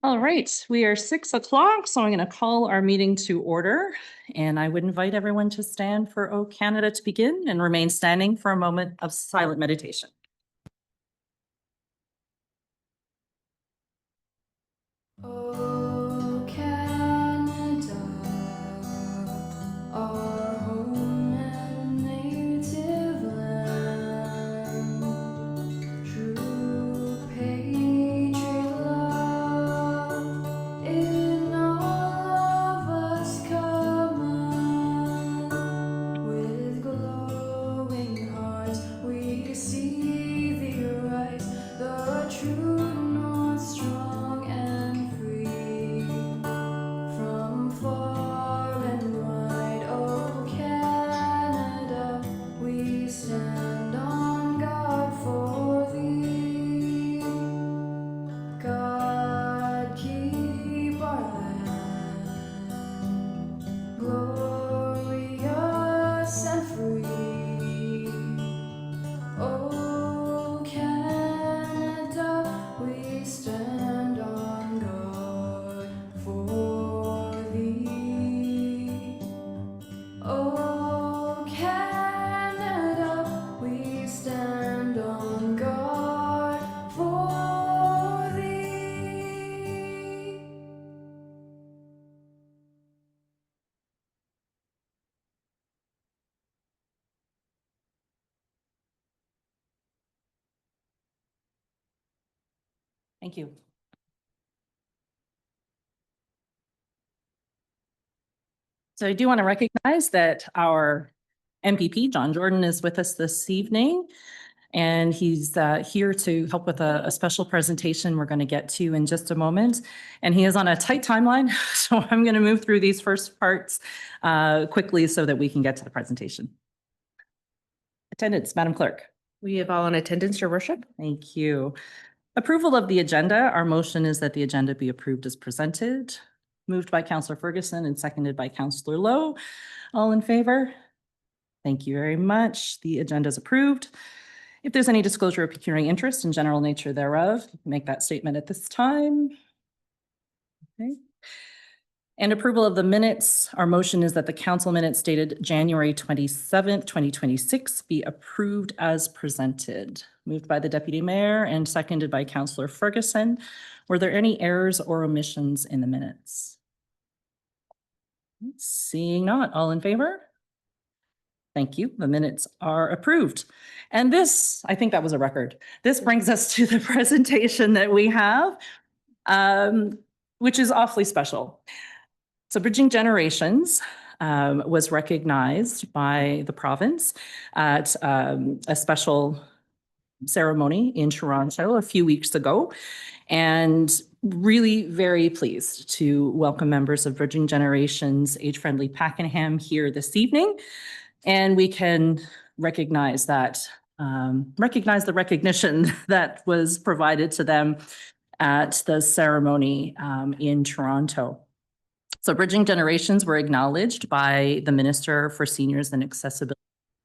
All right, we are 6 o'clock, so I'm going to call our meeting to order. And I would invite everyone to stand for O Canada to begin and remain standing for a moment of silent meditation. O Canada, our home and native land, true patriot love in all of us common. With glowing hearts we see thee rise, the true north strong and free. From far and wide, O Canada, we stand on guard for thee. God keep our land glorious and free. O Canada, we stand on guard for thee. O Canada, we stand on guard for thee. Thank you. So I do want to recognize that our MPP, John Jordan, is with us this evening. And he's here to help with a special presentation we're going to get to in just a moment. And he is on a tight timeline, so I'm going to move through these first parts quickly so that we can get to the presentation. Attendance, Madam Clerk. We have all in attendance, Your Worship. Thank you. Approval of the agenda. Our motion is that the agenda be approved as presented. Moved by Councillor Ferguson and seconded by Councillor Lowe. All in favor? Thank you very much. The agenda is approved. If there's any disclosure of pecuniary interest and general nature thereof, make that statement at this time. Okay. And approval of the minutes. Our motion is that the council minutes dated January 27th, 2026 be approved as presented. Moved by the Deputy Mayor and seconded by Councillor Ferguson. Were there any errors or omissions in the minutes? Seeing not, all in favor? Thank you. The minutes are approved. And this, I think that was a record. This brings us to the presentation that we have, which is awfully special. So Bridging Generations was recognized by the province at a special ceremony in Toronto a few weeks ago, and really very pleased to welcome members of Bridging Generations Age-Friendly Pakenham here this evening. And we can recognize that, recognize the recognition that was provided to them at the ceremony in Toronto. So Bridging Generations were acknowledged by the Minister for Seniors and Accessibility,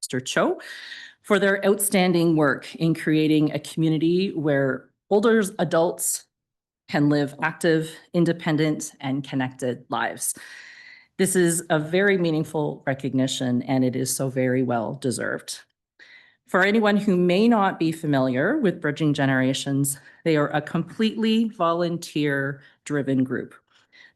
Mr. Cho, for their outstanding work in creating a community where older adults can live active, independent, and connected lives. This is a very meaningful recognition, and it is so very well deserved. For anyone who may not be familiar with Bridging Generations, they are a completely volunteer-driven group.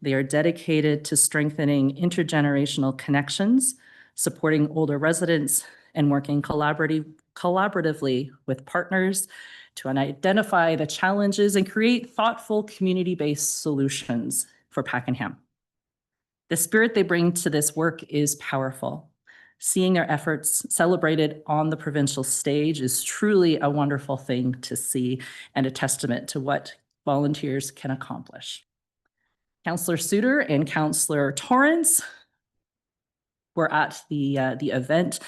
They are dedicated to strengthening intergenerational connections, supporting older residents, and working collaboratively with partners to identify the challenges and create thoughtful community-based solutions for Pakenham. The spirit they bring to this work is powerful. Seeing their efforts celebrated on the provincial stage is truly a wonderful thing to see and a testament to what volunteers can accomplish. Councillor Suter and Councillor Torrance were at the event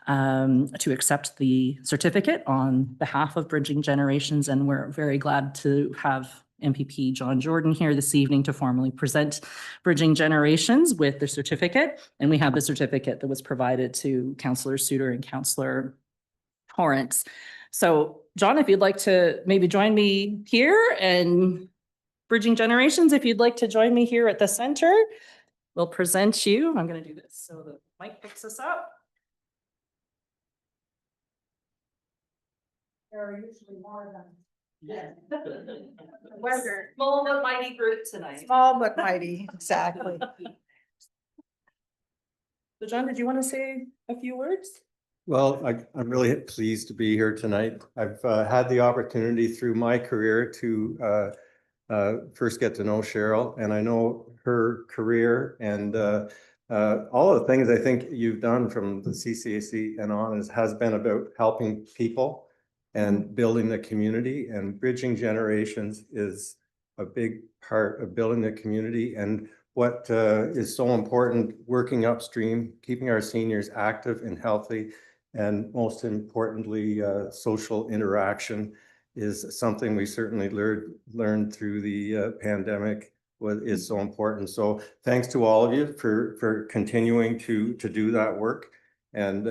to accept the certificate on behalf of Bridging Generations, and we're very glad to have MPP John Jordan here this evening to formally present Bridging Generations with the certificate. And we have the certificate that was provided to Councillor Suter and Councillor Torrance. So John, if you'd like to maybe join me here and Bridging Generations, if you'd like to join me here at the center, we'll present you. I'm going to do this so the mic picks us up. There are usually more than. Small but mighty group tonight. Small but mighty, exactly. So John, did you want to say a few words? Well, I'm really pleased to be here tonight. I've had the opportunity through my career to first get to know Cheryl, and I know her career and all of the things I think you've done from the CCAC and on has been about helping people and building the community, and Bridging Generations is a big part of building the community. And what is so important, working upstream, keeping our seniors active and healthy, and most importantly, social interaction is something we certainly learned through the pandemic is so important. So thanks to all of you for continuing to do that work. And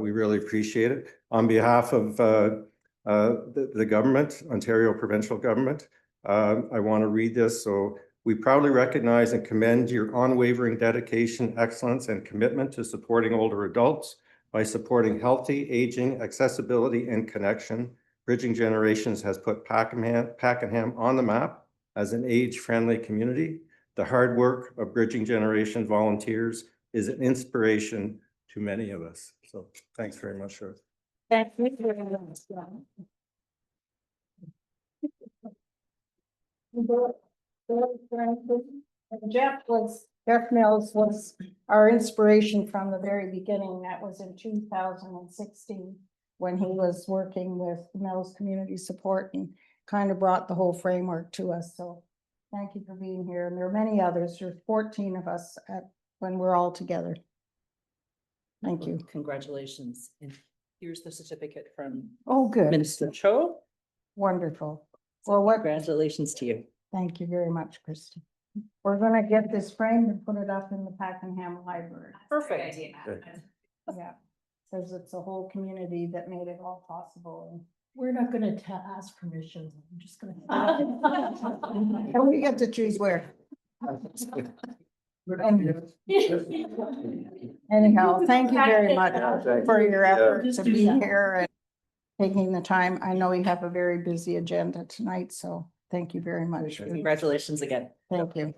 we really appreciate it. On behalf of the government, Ontario provincial government, I want to read this. So we proudly recognize and commend your unwavering dedication, excellence, and commitment to supporting older adults by supporting healthy aging, accessibility, and connection. Bridging Generations has put Pakenham on the map as an age-friendly community. The hard work of Bridging Generation volunteers is an inspiration to many of us. So thanks very much, Ruth. Thank you very much. Jeff Mills was our inspiration from the very beginning. That was in 2016 when he was working with Mills Community Support and kind of brought the whole framework to us. So thank you for being here. And there are many others. There's 14 of us when we're all together. Thank you. Congratulations. And here's the certificate from Oh, good. Minister Cho. Wonderful. Well, what, Congratulations to you. thank you very much, Christy. We're gonna get this framed and put it up in the Pakenham Library. Perfect. Yeah, says it's a whole community that made it all possible. And We're not gonna ask permission. I'm just gonna. and we get to choose where. And anyhow, thank you very much for your effort to be here and taking the time. I know you have a very busy agenda tonight, so thank you very much. Congratulations again. Thank you.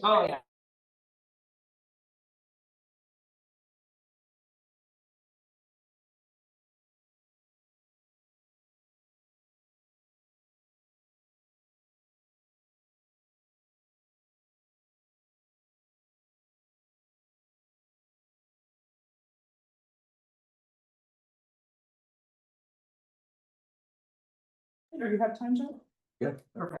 Oh, yeah. Do you have time, Joe? Yeah. Perfect.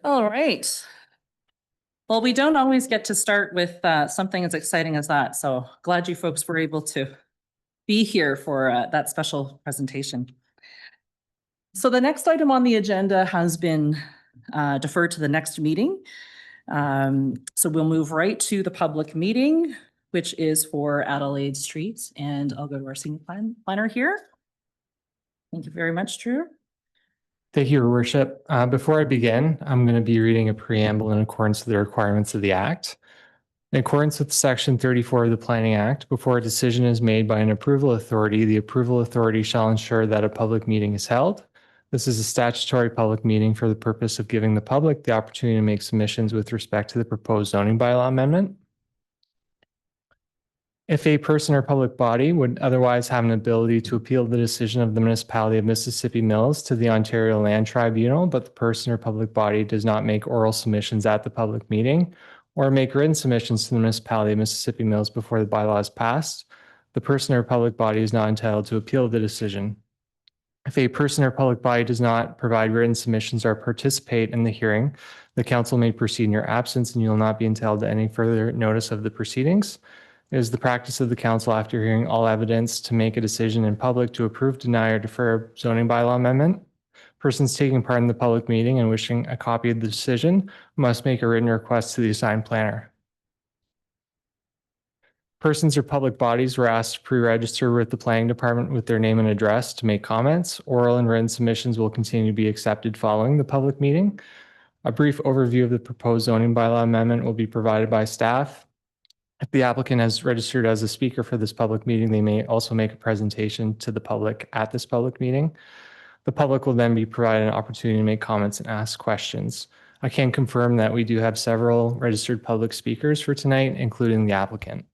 All right. Well, we don't always get to start with something as exciting as that, so glad you folks were able to be here for that special presentation. So the next item on the agenda has been deferred to the next meeting. So we'll move right to the public meeting, which is for Adelaide Street, and I'll go to our senior planner here. Thank you very much, Drew. Thank you, Your Worship. Before I begin, I'm going to be reading a preamble in accordance with the requirements of the Act. In accordance with Section 34 of the Planning Act, before a decision is made by an approval authority, the approval authority shall ensure that a public meeting is held. This is a statutory public meeting for the purpose of giving the public the opportunity to make submissions with respect to the proposed zoning bylaw amendment. If a person or public body would otherwise have an ability to appeal the decision of the municipality of Mississippi Mills to the Ontario Land Tribunal, but the person or public body does not make oral submissions at the public meeting or make written submissions to the municipality of Mississippi Mills before the bylaw is passed, the person or public body is not entitled to appeal the decision. If a person or public body does not provide written submissions or participate in the hearing, the council may proceed in your absence and you will not be entitled to any further notice of the proceedings. It is the practice of the council, after hearing all evidence, to make a decision in public to approve, deny, or defer a zoning bylaw amendment. Persons taking part in the public meeting and wishing a copy of the decision must make a written request to the assigned planner. Persons or public bodies were asked to pre-register with the planning department with their name and address to make comments. Oral and written submissions will continue to be accepted following the public meeting. A brief overview of the proposed zoning bylaw amendment will be provided by staff. If the applicant has registered as a speaker for this public meeting, they may also make a presentation to the public at this public meeting. The public will then be provided an opportunity to make comments and ask questions. I can confirm that we do have several registered public speakers for tonight, including the applicant.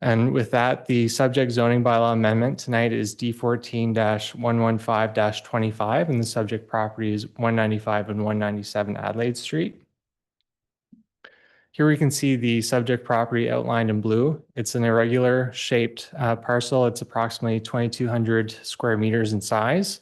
And with that, the subject zoning bylaw amendment tonight is D14-115-25, and the subject property is 195 and 197 Adelaide Street. Here we can see the subject property outlined in blue. It's an irregular shaped parcel. It's approximately 2,200 square meters in size.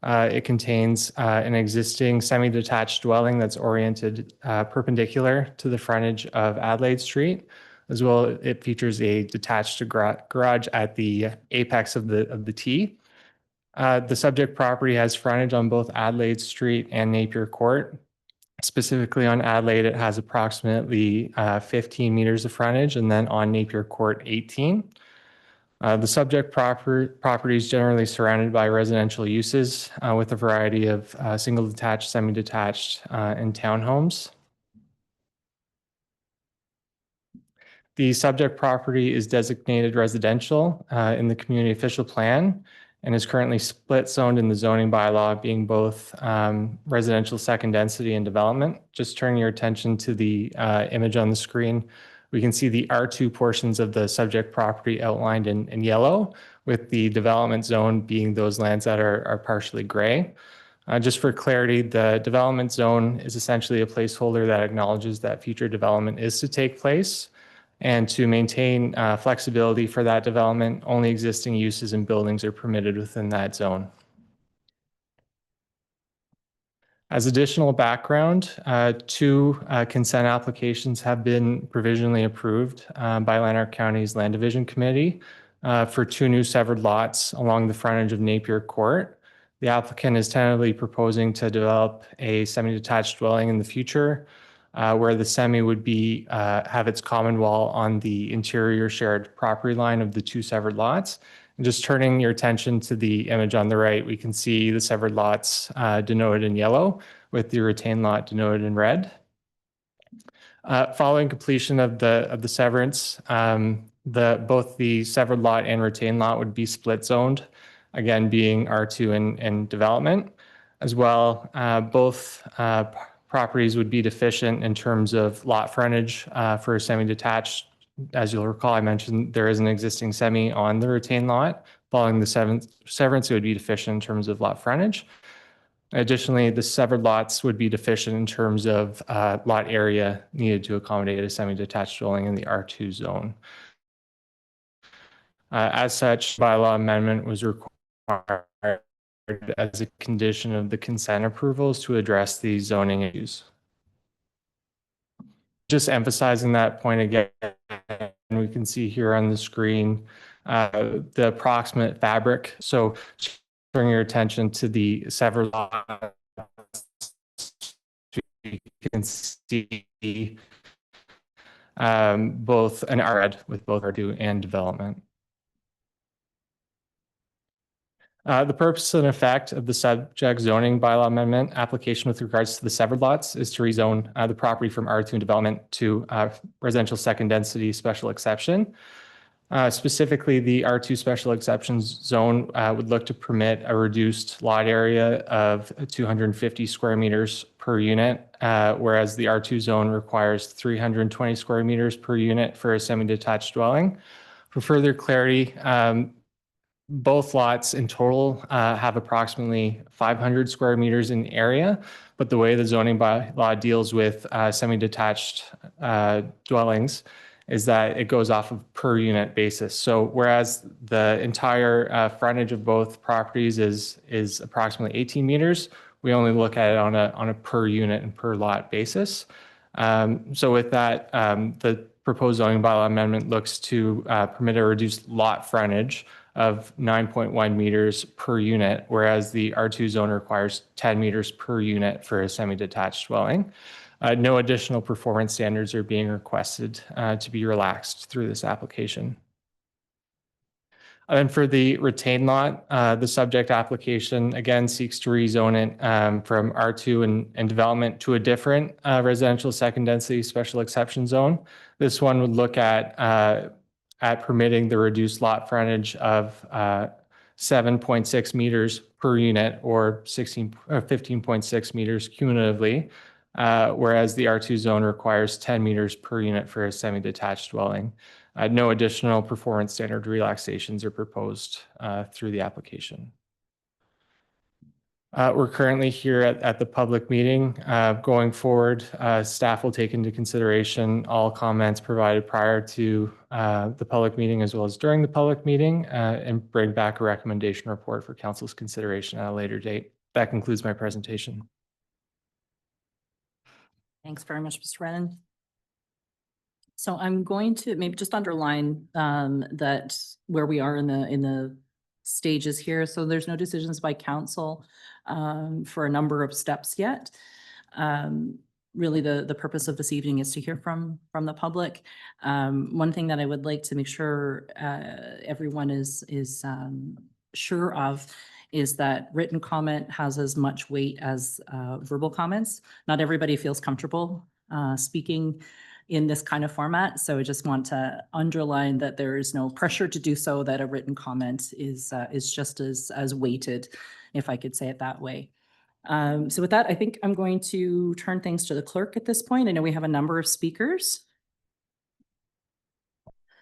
It contains an existing semi-detached dwelling that's oriented perpendicular to the frontage of Adelaide Street. As well, it features a detached garage at the apex of the T. The subject property has frontage on both Adelaide Street and Napier Court. Specifically on Adelaide, it has approximately 15 meters of frontage, and then on Napier Court, 18. The subject property is generally surrounded by residential uses with a variety of single detached, semi-detached, and townhomes. The subject property is designated residential in the community official plan and is currently split zoned in the zoning bylaw, being both residential second density and development. Just turning your attention to the image on the screen, we can see the R2 portions of the subject property outlined in yellow, with the development zone being those lands that are partially gray. Just for clarity, the development zone is essentially a placeholder that acknowledges that future development is to take place. And to maintain flexibility for that development, only existing uses and buildings are permitted within that zone. As additional background, two consent applications have been provisionally approved by Lanark County's Land Division Committee for two new severed lots along the frontage of Napier Court. The applicant is tentatively proposing to develop a semi-detached dwelling in the future, where the semi would be have its common wall on the interior shared property line of the two severed lots. And just turning your attention to the image on the right, we can see the severed lots denoted in yellow with the retained lot denoted in red. Following completion of the severance, both the severed lot and retained lot would be split zoned, again being R2 and development. As well, both properties would be deficient in terms of lot frontage for a semi-detached. As you'll recall, I mentioned there is an existing semi on the retained lot. Following the severance, it would be deficient in terms of lot frontage. Additionally, the severed lots would be deficient in terms of lot area needed to accommodate a semi-detached dwelling in the R2 zone. As such, bylaw amendment was required as a condition of the consent approvals to address these zoning issues. Just emphasizing that point again, we can see here on the screen the approximate fabric. So bring your attention to the severed lots. You can see both an RED with both R2 and development. The purpose and effect of the subject zoning bylaw amendment application with regards to the severed lots is to rezone the property from R2 and development to residential second density special exception. Specifically, the R2 special exceptions zone would look to permit a reduced lot area of 250 square meters per unit, whereas the R2 zone requires 320 square meters per unit for a semi-detached dwelling. For further clarity, both lots in total have approximately 500 square meters in area, but the way the zoning bylaw deals with semi-detached dwellings is that it goes off of per unit basis. So whereas the entire frontage of both properties is approximately 18 meters, we only look at it on a per unit and per lot basis. So with that, the proposed zoning bylaw amendment looks to permit a reduced lot frontage of 9.1 meters per unit, whereas the R2 zone requires 10 meters per unit for a semi-detached dwelling. No additional performance standards are being requested to be relaxed through this application. And for the retained lot, the subject application again seeks to rezone it from R2 and development to a different residential second density special exception zone. This one would look at permitting the reduced lot frontage of 7.6 meters per unit or 15.6 meters cumulatively, whereas the R2 zone requires 10 meters per unit for a semi-detached dwelling. No additional performance standard relaxations are proposed through the application. We're currently here at the public meeting. Going forward, staff will take into consideration all comments provided prior to the public meeting as well as during the public meeting and bring back a recommendation report for council's consideration at a later date. That concludes my presentation. Thanks very much, Mr. Brennan. So I'm going to maybe just underline that where we are in the stages here. So there's no decisions by council for a number of steps yet. Really, the purpose of this evening is to hear from the public. One thing that I would like to make sure everyone is sure of is that written comment has as much weight as verbal comments. Not everybody feels comfortable speaking in this kind of format. So I just want to underline that there is no pressure to do so, that a written comment is just as weighted, if I could say it that way. So with that, I think I'm going to turn things to the clerk at this point. I know we have a number of speakers.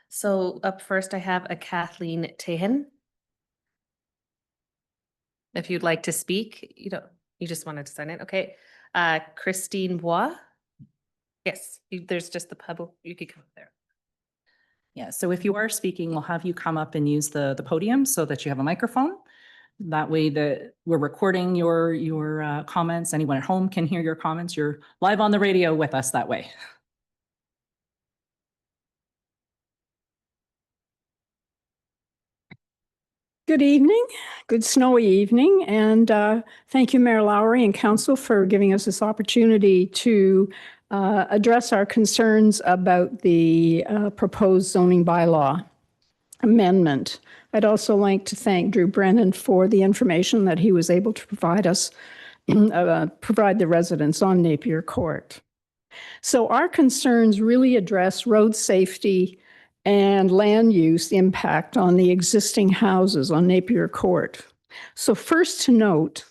So up first, I have a Kathleen Tahan. If you'd like to speak, you just wanted to sign in. Okay. Christine Bois. Yes, there's just the public. You could come there. Yeah, so if you are speaking, we'll have you come up and use the podium so that you have a microphone. That way that we're recording your comments. Anyone at home can hear your comments. You're live on the radio with us that way. Good evening, good snowy evening, and thank you, Mayor Lowry and Council, for giving us this opportunity to address our concerns about the proposed zoning bylaw amendment. I'd also like to thank Drew Brennan for the information that he was able to provide us, provide the residents on Napier Court. So our concerns really address road safety and land use impact on the existing houses on Napier Court. So first to note,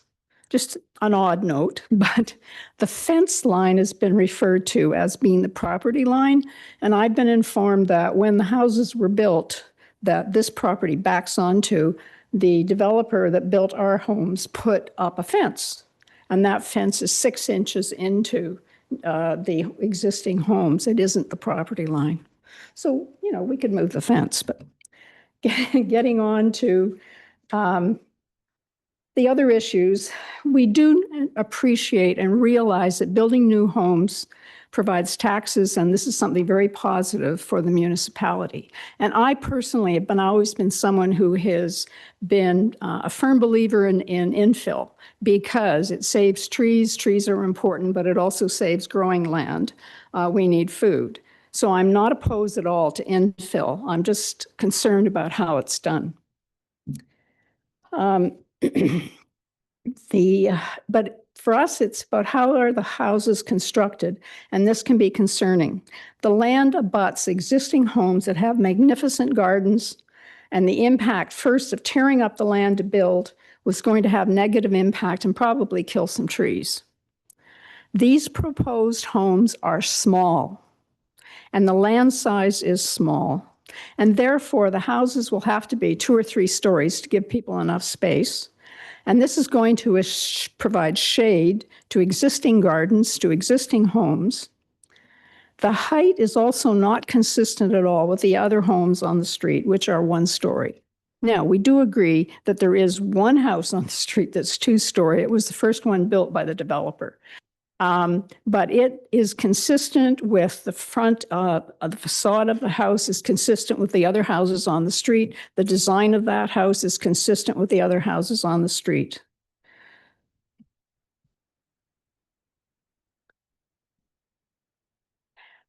just an odd note, but the fence line has been referred to as being the property line. And I've been informed that when the houses were built, that this property backs onto, the developer that built our homes put up a fence. And that fence is 6 inches into the existing homes. It isn't the property line. So, we could move the fence, but getting on to the other issues, we do appreciate and realize that building new homes provides taxes, and this is something very positive for the municipality. And I personally have always been someone who has been a firm believer in infill because it saves trees. Trees are important, but it also saves growing land. We need food. So I'm not opposed at all to infill. I'm just concerned about how it's done. But for us, it's about how are the houses constructed, and this can be concerning. The land abuts existing homes that have magnificent gardens, and the impact first of tearing up the land to build was going to have negative impact and probably kill some trees. These proposed homes are small, and the land size is small, and therefore the houses will have to be 2 or 3 stories to give people enough space. And this is going to provide shade to existing gardens, to existing homes. The height is also not consistent at all with the other homes on the street, which are 1 story. Now, we do agree that there is one house on the street that's 2-story. It was the first one built by the developer. But it is consistent with the front of the facade of the house is consistent with the other houses on the street. The design of that house is consistent with the other houses on the street.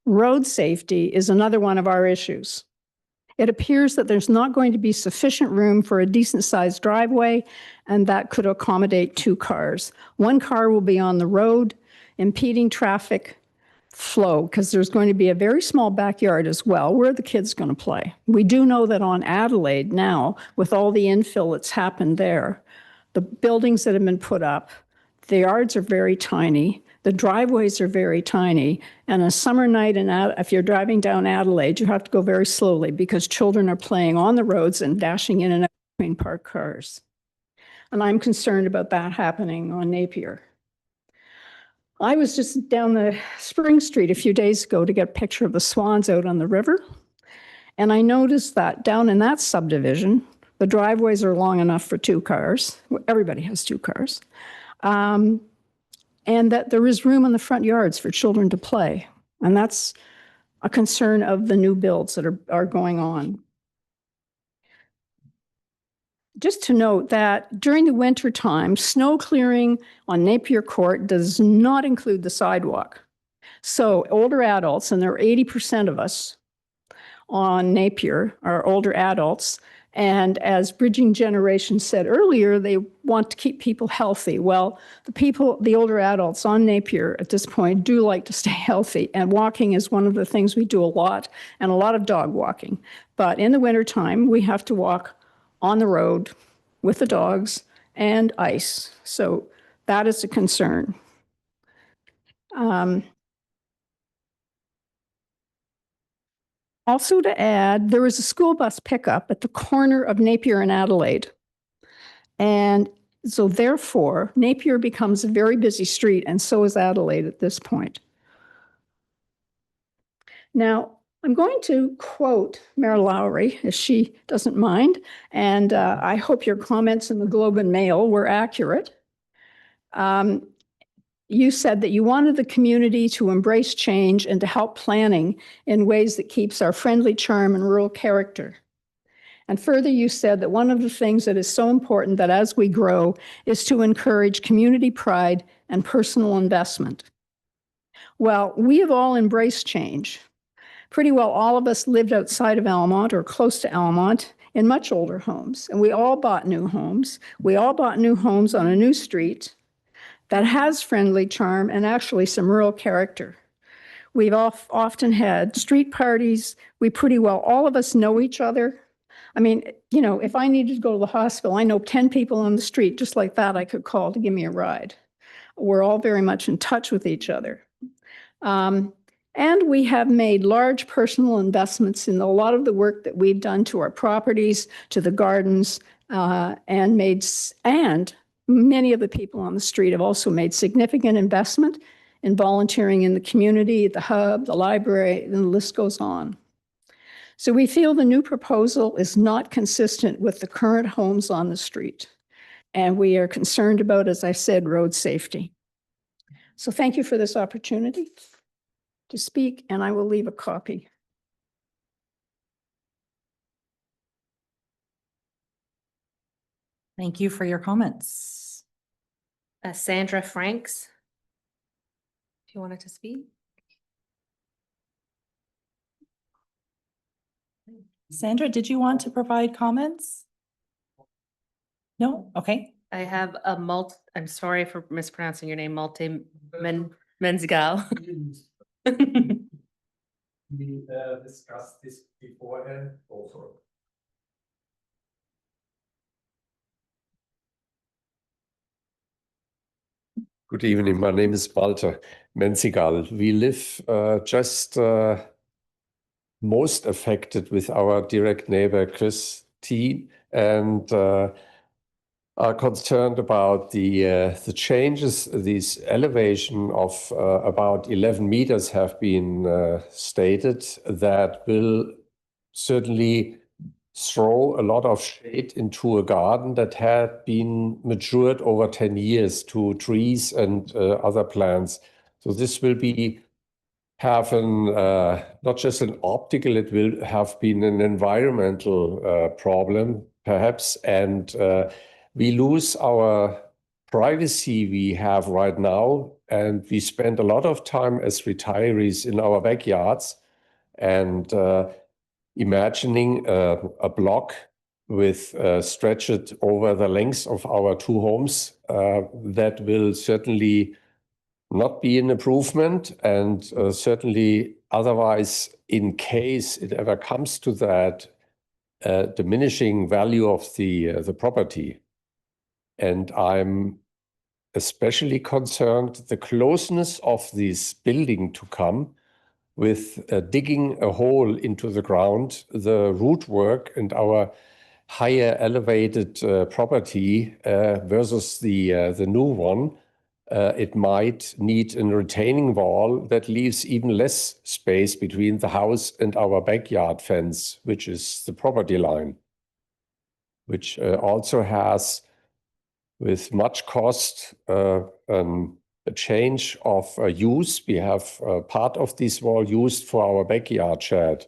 Road safety is another one of our issues. It appears that there's not going to be sufficient room for a decent-sized driveway, and that could accommodate 2 cars. 1 car will be on the road, impeding traffic flow, because there's going to be a very small backyard as well. Where are the kids going to play? We do know that on Adelaide now, with all the infill that's happened there, the buildings that have been put up, the yards are very tiny, the driveways are very tiny, and a summer night, if you're driving down Adelaide, you have to go very slowly because children are playing on the roads and dashing in and out between parked cars. And I'm concerned about that happening on Napier. I was just down the Spring Street a few days ago to get a picture of the swans out on the river. And I noticed that down in that subdivision, the driveways are long enough for 2 cars. Everybody has 2 cars. And that there is room in the front yards for children to play. And that's a concern of the new builds that are going on. Just to note that during the winter time, snow clearing on Napier Court does not include the sidewalk. So older adults, and there are 80% of us on Napier are older adults. And as Bridging Generation said earlier, they want to keep people healthy. Well, the older adults on Napier at this point do like to stay healthy. And walking is one of the things we do a lot, and a lot of dog walking. But in the wintertime, we have to walk on the road with the dogs and ice. So that is a concern. Also to add, there is a school bus pickup at the corner of Napier and Adelaide. And so therefore, Napier becomes a very busy street, and so is Adelaide at this point. Now, I'm going to quote Mayor Lowry, if she doesn't mind, and I hope your comments in the Globe and Mail were accurate. You said that you wanted the community to embrace change and to help planning in ways that keeps our friendly charm and rural character. And further, you said that one of the things that is so important that as we grow is to encourage community pride and personal investment. Well, we have all embraced change. Pretty well all of us lived outside of Almonte or close to Almonte in much older homes, and we all bought new homes. We all bought new homes on a new street that has friendly charm and actually some rural character. We've often had street parties. We pretty well, all of us know each other. I mean, you know, if I needed to go to the hospital, I know 10 people on the street just like that I could call to give me a ride. We're all very much in touch with each other. And we have made large personal investments in a lot of the work that we've done to our properties, to the gardens, and many of the people on the street have also made significant investment in volunteering in the community, the hub, the library, and the list goes on. So we feel the new proposal is not consistent with the current homes on the street. And we are concerned about, as I said, road safety. So thank you for this opportunity to speak, and I will leave a copy. Thank you for your comments. Sandra Franks. If you wanted to speak. Sandra, did you want to provide comments? No? Okay. I have I'm sorry for mispronouncing your name, Menzigal. We discussed this beforehand also. Good evening. My name is Walter Menzigal. We live just most affected with our direct neighbor Christine, and are concerned about the changes. This elevation of about 11 meters have been stated that will certainly throw a lot of shade into a garden that had been matured over 10 years to trees and other plants. So this will have not just an optical, it will have been an environmental problem, perhaps, and we lose our privacy we have right now, and we spend a lot of time as retirees in our backyards and imagining a block with stretched over the length of our two homes, that will certainly not be an improvement, and certainly otherwise, in case it ever comes to that, diminishing value of the property. And I'm especially concerned the closeness of this building to come with digging a hole into the ground, the root work and our higher elevated property versus the new one. It might need a retaining wall that leaves even less space between the house and our backyard fence, which is the property line, which also has, with much cost, a change of use. We have part of this wall used for our backyard shed.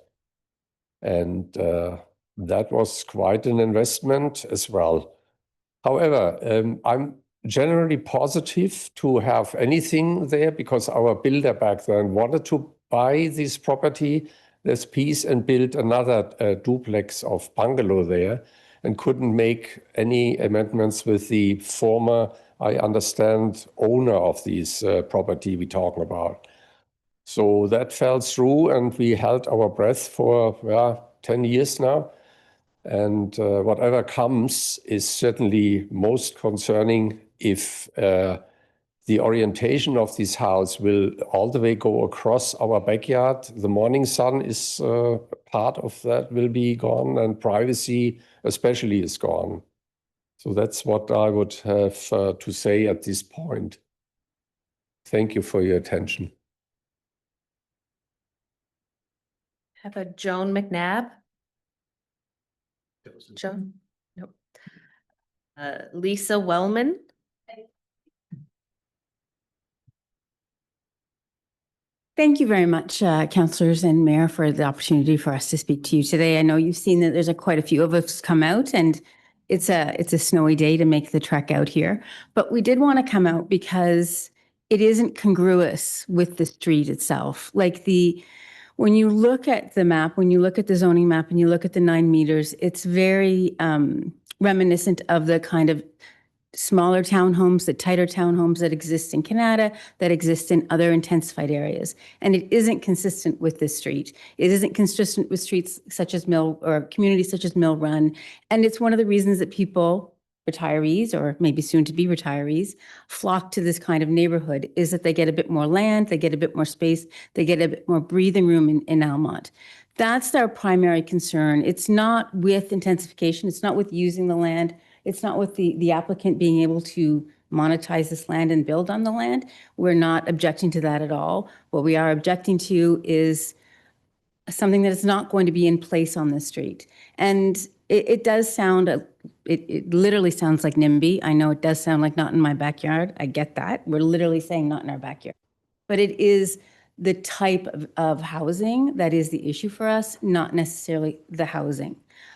And that was quite an investment as well. However, I'm generally positive to have anything there because our builder back then wanted to buy this property, this piece, and build another duplex of bungalow there, and couldn't make any amendments with the former, I understand, owner of this property we're talking about. So that fell through, and we held our breath for 10 years now. And whatever comes is certainly most concerning if the orientation of this house will all the way go across our backyard. The morning sun is part of that will be gone, and privacy especially is gone. So that's what I would have to say at this point. Thank you for your attention. Have a Joan McNabb. Joan? Nope. Lisa Wellman. Thank you very much, councillors and mayor, for the opportunity for us to speak to you today. I know you've seen that there's quite a few of us come out, and it's a snowy day to make the trek out here. But we did want to come out because it isn't congruous with the street itself. Like when you look at the map, when you look at the zoning map and you look at the 9 meters, it's very reminiscent of the kind of smaller townhomes, the tighter townhomes that exist in Canada, that exist in other intensified areas. And it isn't consistent with this street. It isn't consistent with streets such as Mill, or communities such as Mill Run. And it's one of the reasons that people, retirees, or maybe soon to be retirees, flock to this kind of neighborhood, is that they get a bit more land, they get a bit more space, they get a bit more breathing room in Almonte. That's our primary concern. It's not with intensification, it's not with using the land, it's not with the applicant being able to monetize this land and build on the land. We're not objecting to that at all. What we are objecting to is something that is not going to be in place on this street. And It does sound, it literally sounds like NIMBY. I know it does sound like not in my backyard. I get that. We're literally saying not in our backyard. But it is the type of housing that is the issue for us, not necessarily the housing.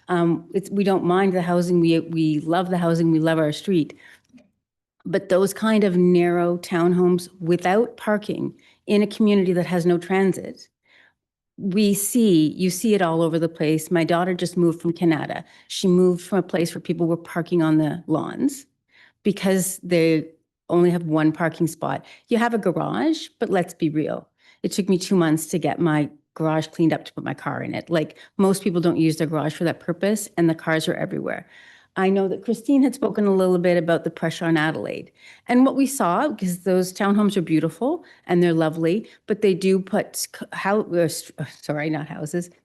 We don't mind the housing. We love the housing. We love our street. But those kind of narrow townhomes without parking in a community that has no transit, you see it all over the place. My daughter just moved from Canada. She moved from a place where people were parking on the lawns because they only have one parking spot. You have a garage, but let's be real. It took me 2 months to get my garage cleaned up to put my car in it. Like, most people don't use their garage for that purpose, and the cars are everywhere. I know that Christine had spoken a little bit about the pressure on Adelaide. And what we saw, because those townhomes are beautiful and they're lovely, but they do put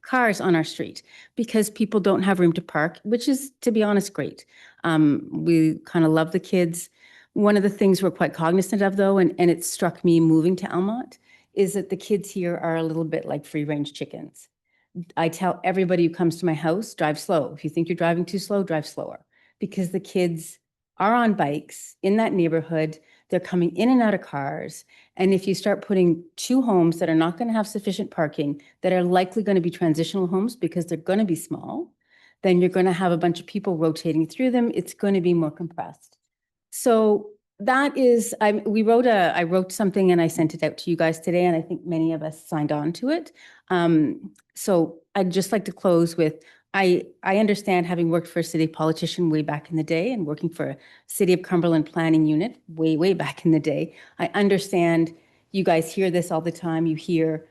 cars on our street because people don't have room to park, which is, to be honest, great. We kind of love the kids. One of the things we're quite cognizant of, though, and it struck me moving to Elmont, is that the kids here are a little bit like free-range chickens. I tell everybody who comes to my house, drive slow. If you think you're driving too slow, drive slower. Because the kids are on bikes in that neighborhood. They're coming in and out of cars. And if you start putting two homes that are not going to have sufficient parking, that are likely going to be transitional homes because they're going to be small, then you're going to have a bunch of people rotating through them. It's going to be more compressed. So that is, I wrote something and I sent it out to you guys today, and I think many of us signed on to it. So I'd just like to close with, I understand, having worked for a city politician way back in the day and working for a City of Cumberland planning unit way back in the day, I understand you guys hear this all the time. You hear,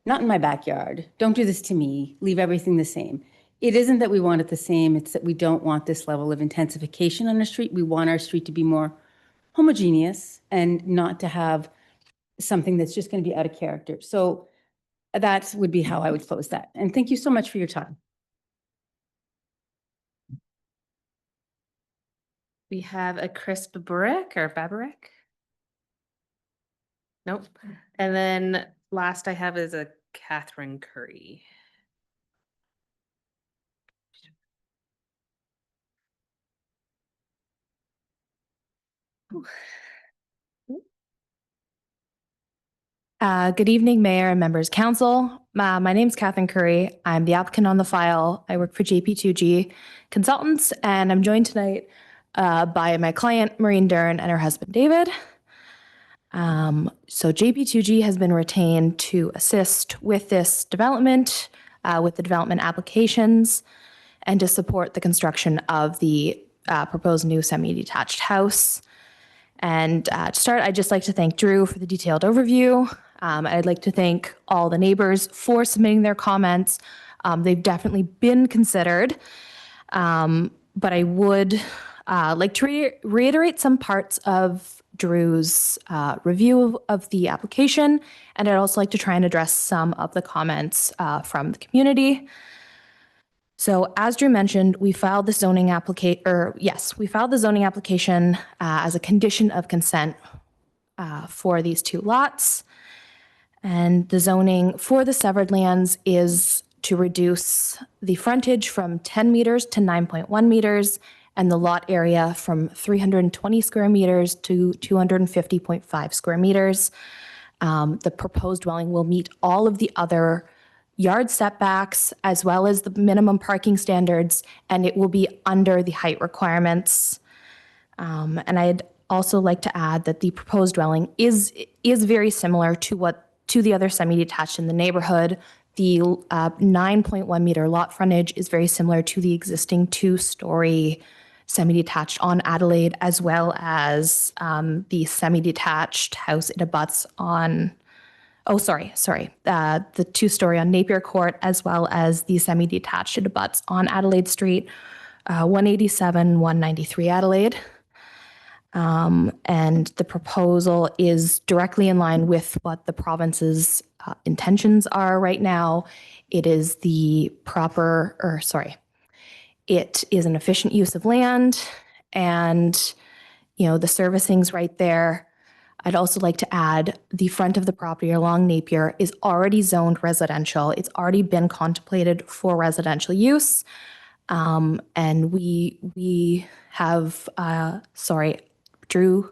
not in my backyard, don't do this to me, leave everything the same. It isn't that we want it the same, it's that we don't want this level of intensification on the street. We want our street to be more homogeneous and not to have something that's just going to be out of character. So that would be how I would close that. And thank you so much for your time. We have a Chris Babarek. Nope. And then last I have is a Catherine Curry. Good evening, Mayor and members council. My name's Catherine Curry. I'm the applicant on the file. I work for JP2G Consultants, and I'm joined tonight by my client, Maureen Dern, and her husband, David. So JP2G has been retained to assist with this development, with the development applications, and to support the construction of the proposed new semi-detached house. And to start, I'd just like to thank Drew for the detailed overview. I'd like to thank all the neighbors for submitting their comments. They've definitely been considered, but I would like to reiterate some parts of Drew's review of the application, and I'd also like to try and address some of the comments from the community. So as Drew mentioned, we filed the zoning application, as a condition of consent for these two lots. And the zoning for the severed lands is to reduce the frontage from 10 meters to 9.1 meters and the lot area from 320 square meters to 250.5 square meters. The proposed dwelling will meet all of the other yard setbacks as well as the minimum parking standards, and it will be under the height requirements. And I'd also like to add that the proposed dwelling is very similar to the other semi-detached in the neighborhood. The 9.1 meter lot frontage is very similar to the existing 2-story semi-detached on Adelaide, as well as the semi-detached house it abuts on. The 2-story on Napier Court, as well as the semi-detached it abuts on Adelaide Street, 187, 193 Adelaide. And the proposal is directly in line with what the province's intentions are right now. It is it is an efficient use of land, and, the servicing's right there. I'd also like to add the front of the property along Napier is already zoned residential. It's already been contemplated for residential use. And we have, sorry, Drew,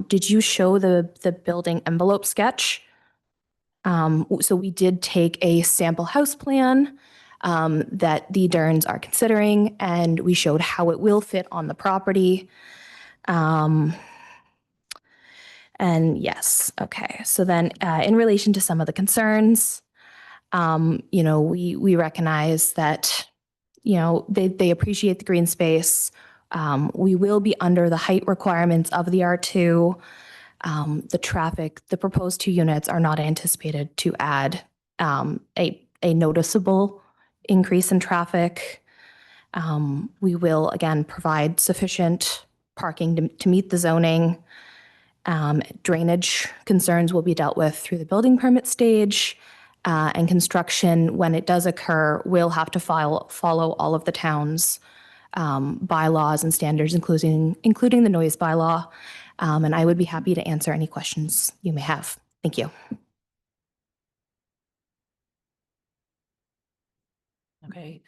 did you show the building envelope sketch? So we did take a sample house plan that the Derns are considering, and we showed how it will fit on the property. And yes, okay. So then in relation to some of the concerns, we recognize that, they appreciate the green space. We will be under the height requirements of the R2. The proposed 2 units are not anticipated to add a noticeable increase in traffic. We will, again, provide sufficient parking to meet the zoning. Drainage concerns will be dealt with through the building permit stage, and construction, when it does occur, will have to follow all of the town's bylaws and standards, including the noise bylaw. And I would be happy to answer any questions you may have. Thank you. Okay.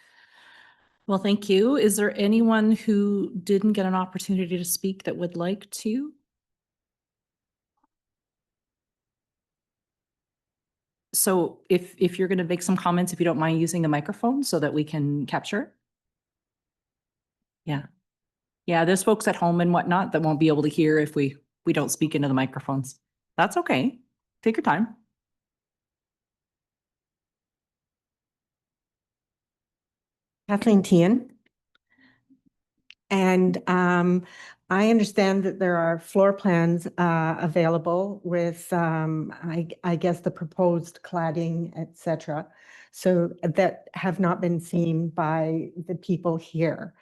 Well, thank you. Is there anyone who didn't get an opportunity to speak that would like to? So if you're going to make some comments, if you don't mind using the microphone so that we can capture. Yeah. Yeah, there's folks at home and whatnot that won't be able to hear if we don't speak into the microphones. That's okay. Take your time. Kathleen Tian. And I understand that there are floor plans available with, I guess, the proposed cladding, et cetera, so that have not been seen by the people here.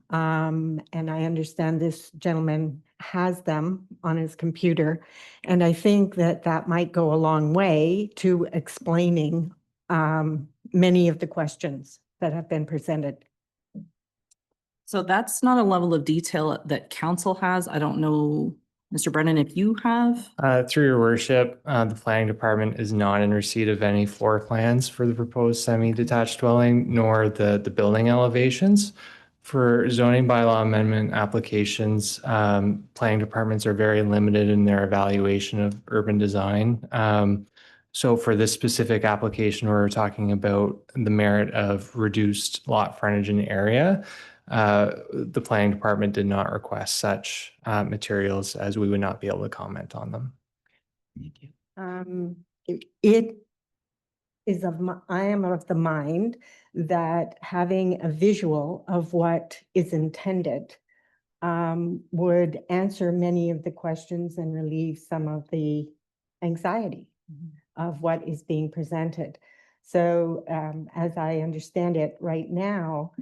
And I understand this gentleman has them on his computer. And I think that that might go a long way to explaining many of the questions that have been presented. So that's not a level of detail that council has. I don't know, Mr. Brennan, if you have. Through your worship, the planning department is not in receipt of any floor plans for the proposed semi-detached dwelling, nor the building elevations. For zoning bylaw amendment applications, planning departments are very limited in their evaluation of urban design. So for this specific application, we're talking about the merit of reduced lot frontage and area. The planning department did not request such materials, as we would not be able to comment on them. Thank you. It is I am of the mind that having a visual of what is intended would answer many of the questions and relieve some of the anxiety of what is being presented. So as I understand it right now,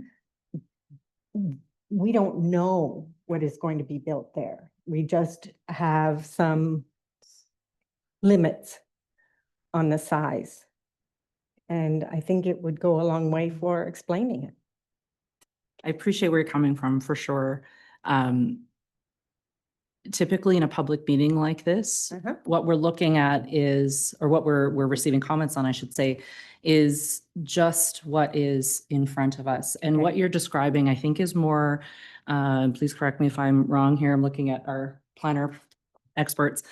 we don't know what is going to be built there. We just have some limits on the size. And I think it would go a long way for explaining it. I appreciate where you're coming from, for sure. Typically in a public meeting like this, what we're looking at is, or what we're receiving comments on, I should say, is just what is in front of us. And what you're describing, I think, is more, please correct me if I'm wrong here, I'm looking at our planner experts.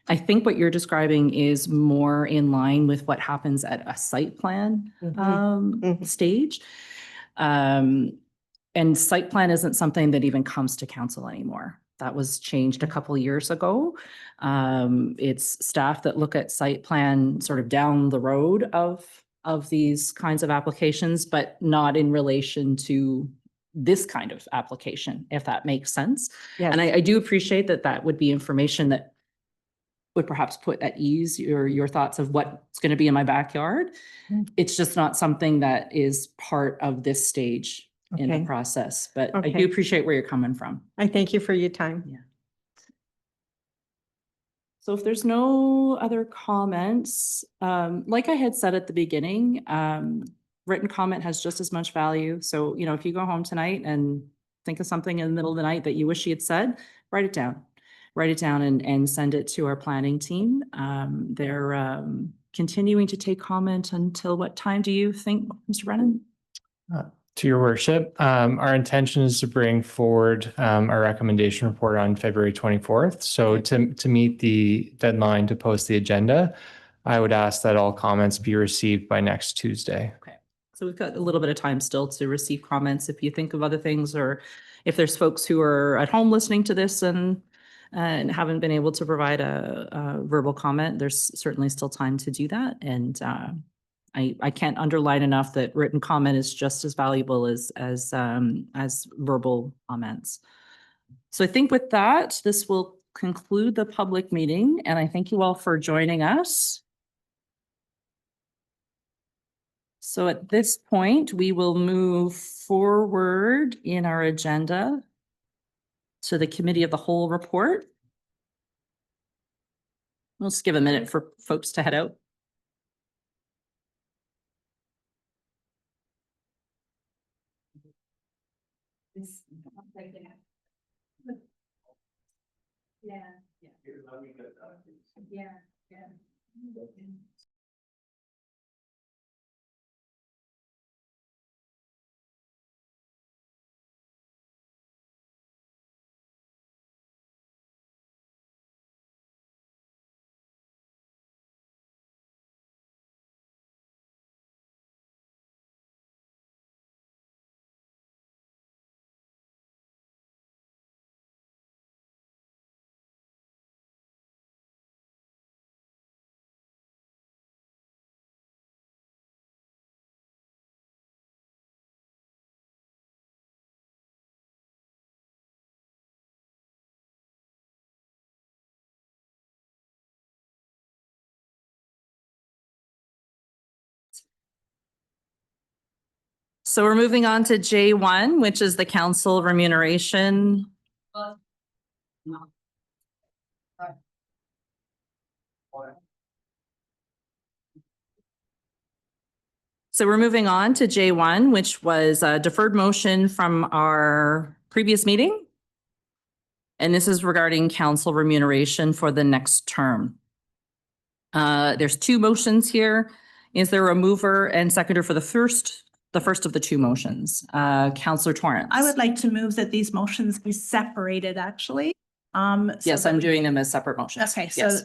I think what you're describing is more in line with what happens at a site plan stage. And site plan isn't something that even comes to council anymore. That was changed a couple of years ago. It's staff that look at site plan sort of down the road of these kinds of applications, but not in relation to this kind of application, if that makes sense. Yes. And I do appreciate that that would be information that would perhaps put at ease your thoughts of what's going to be in my backyard. It's just not something that is part of this stage in the process, but I do appreciate where you're coming from. I thank you for your time. Yeah. So if there's no other comments, like I had said at the beginning, written comment has just as much value. So, if you go home tonight and think of something in the middle of the night that you wish you had said, write it down. Write it down and send it to our planning team. They're continuing to take comment until what time do you think, Mr. Brennan? To your worship, our intention is to bring forward our recommendation report on February 24th. So to meet the deadline to post the agenda, I would ask that all comments be received by next Tuesday. Okay, so we've got a little bit of time still to receive comments. If you think of other things, or if there's folks who are at home listening to this and haven't been able to provide a verbal comment, there's certainly still time to do that. And I can't underline enough that written comment is just as valuable as verbal comments. So I think with that, this will conclude the public meeting, and I thank you all for joining us. So at this point, we will move forward in our agenda to the Committee of the Whole report. We'll just give a minute for folks to head out. So we're moving on to J1, which is the council remuneration. So we're moving on to J1, which was a deferred motion from our previous meeting. And this is regarding council remuneration for the next term. There's two motions here. Is there a mover and seconder for the first of the two motions? Councillor Torrance. I would like to move that these motions be separated, actually. Yes, I'm doing them as separate motions. Okay, so Yes.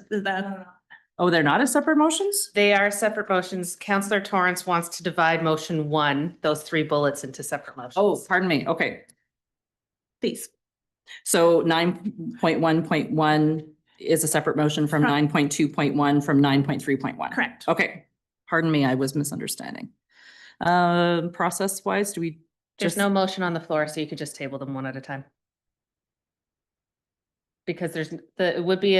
Oh, they're not as separate motions? They are separate motions. Councillor Torrance wants to divide motion 1, those 3 bullets, into separate motions. Oh, pardon me. Okay. Please. So 9.1.1 is a separate motion from Correct. 9.2.1 from 9.3.1. Correct. Okay. Pardon me, I was misunderstanding. Process wise, do we There's just? no motion on the floor, so you could just table them one at a time. Because it would be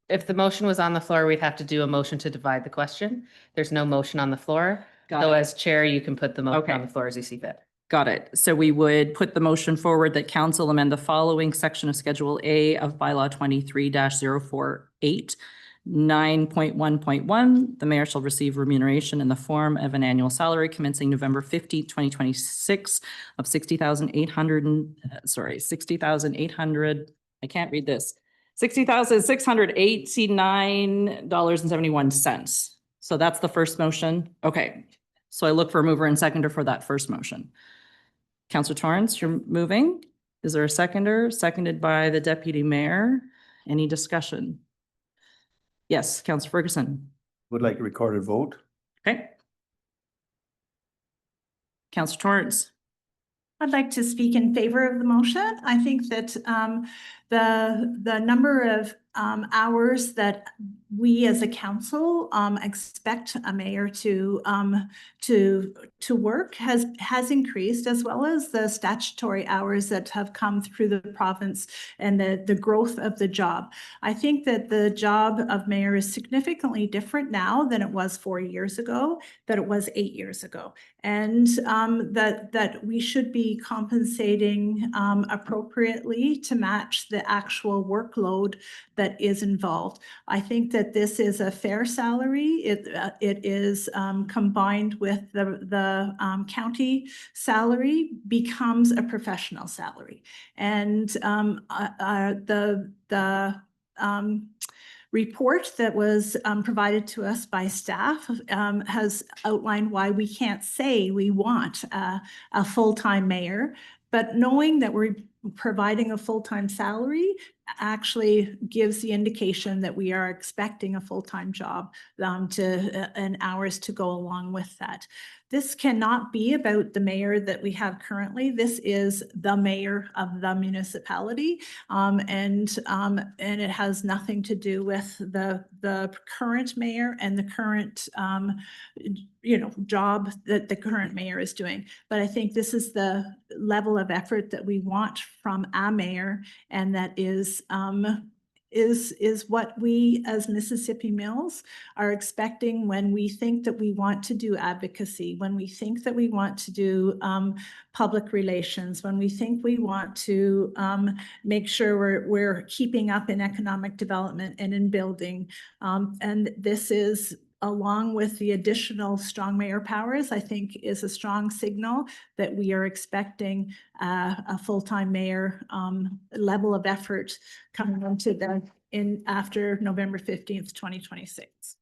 if the motion was on the floor, we'd have to do a motion to divide the question. There's no motion on the floor. Got So it. as chair, you can put the motion Okay. on the floor as you see fit. Got it. So we would put the motion forward that council amend the following section of Schedule A of bylaw 23-048. 9.1.1, the mayor shall receive remuneration in the form of an annual salary commencing November 15th, 2026 of $60,800, I can't read this, $60,689.71. So that's the first motion. Okay. So I look for a mover and seconder for that first motion. Councillor Torrance, you're moving. Is there a seconder? Seconded by the deputy mayor. Any discussion? Yes, Councillor Ferguson. Would like a recorded vote. Okay. Councillor Torrance. I'd like to speak in favor of the motion. I think that the number of hours that we as a council expect a mayor to work has increased, as well as the statutory hours that have come through the province and the growth of the job. I think that the job of mayor is significantly different now than it was 4 years ago, that it was 8 years ago. And that we should be compensating appropriately to match the actual workload that is involved. I think that this is a fair salary. It is combined with the county salary becomes a professional salary. And the report that was provided to us by staff has outlined why we can't say we want a full-time mayor. But knowing that we're providing a full-time salary actually gives the indication that we are expecting a full-time job and hours to go along with that. This cannot be about the mayor that we have currently. This is the mayor of the municipality, and it has nothing to do with the current mayor and the current job that the current mayor is doing. But I think this is the level of effort that we want from a mayor, and that is what we as Mississippi Mills are expecting when we think that we want to do advocacy, when we think that we want to do public relations, when we think we want to make sure we're keeping up in economic development and in building. And this is, along with the additional strong mayor powers, I think is a strong signal that we are expecting a full-time mayor level of effort coming into after November 15th, 2026.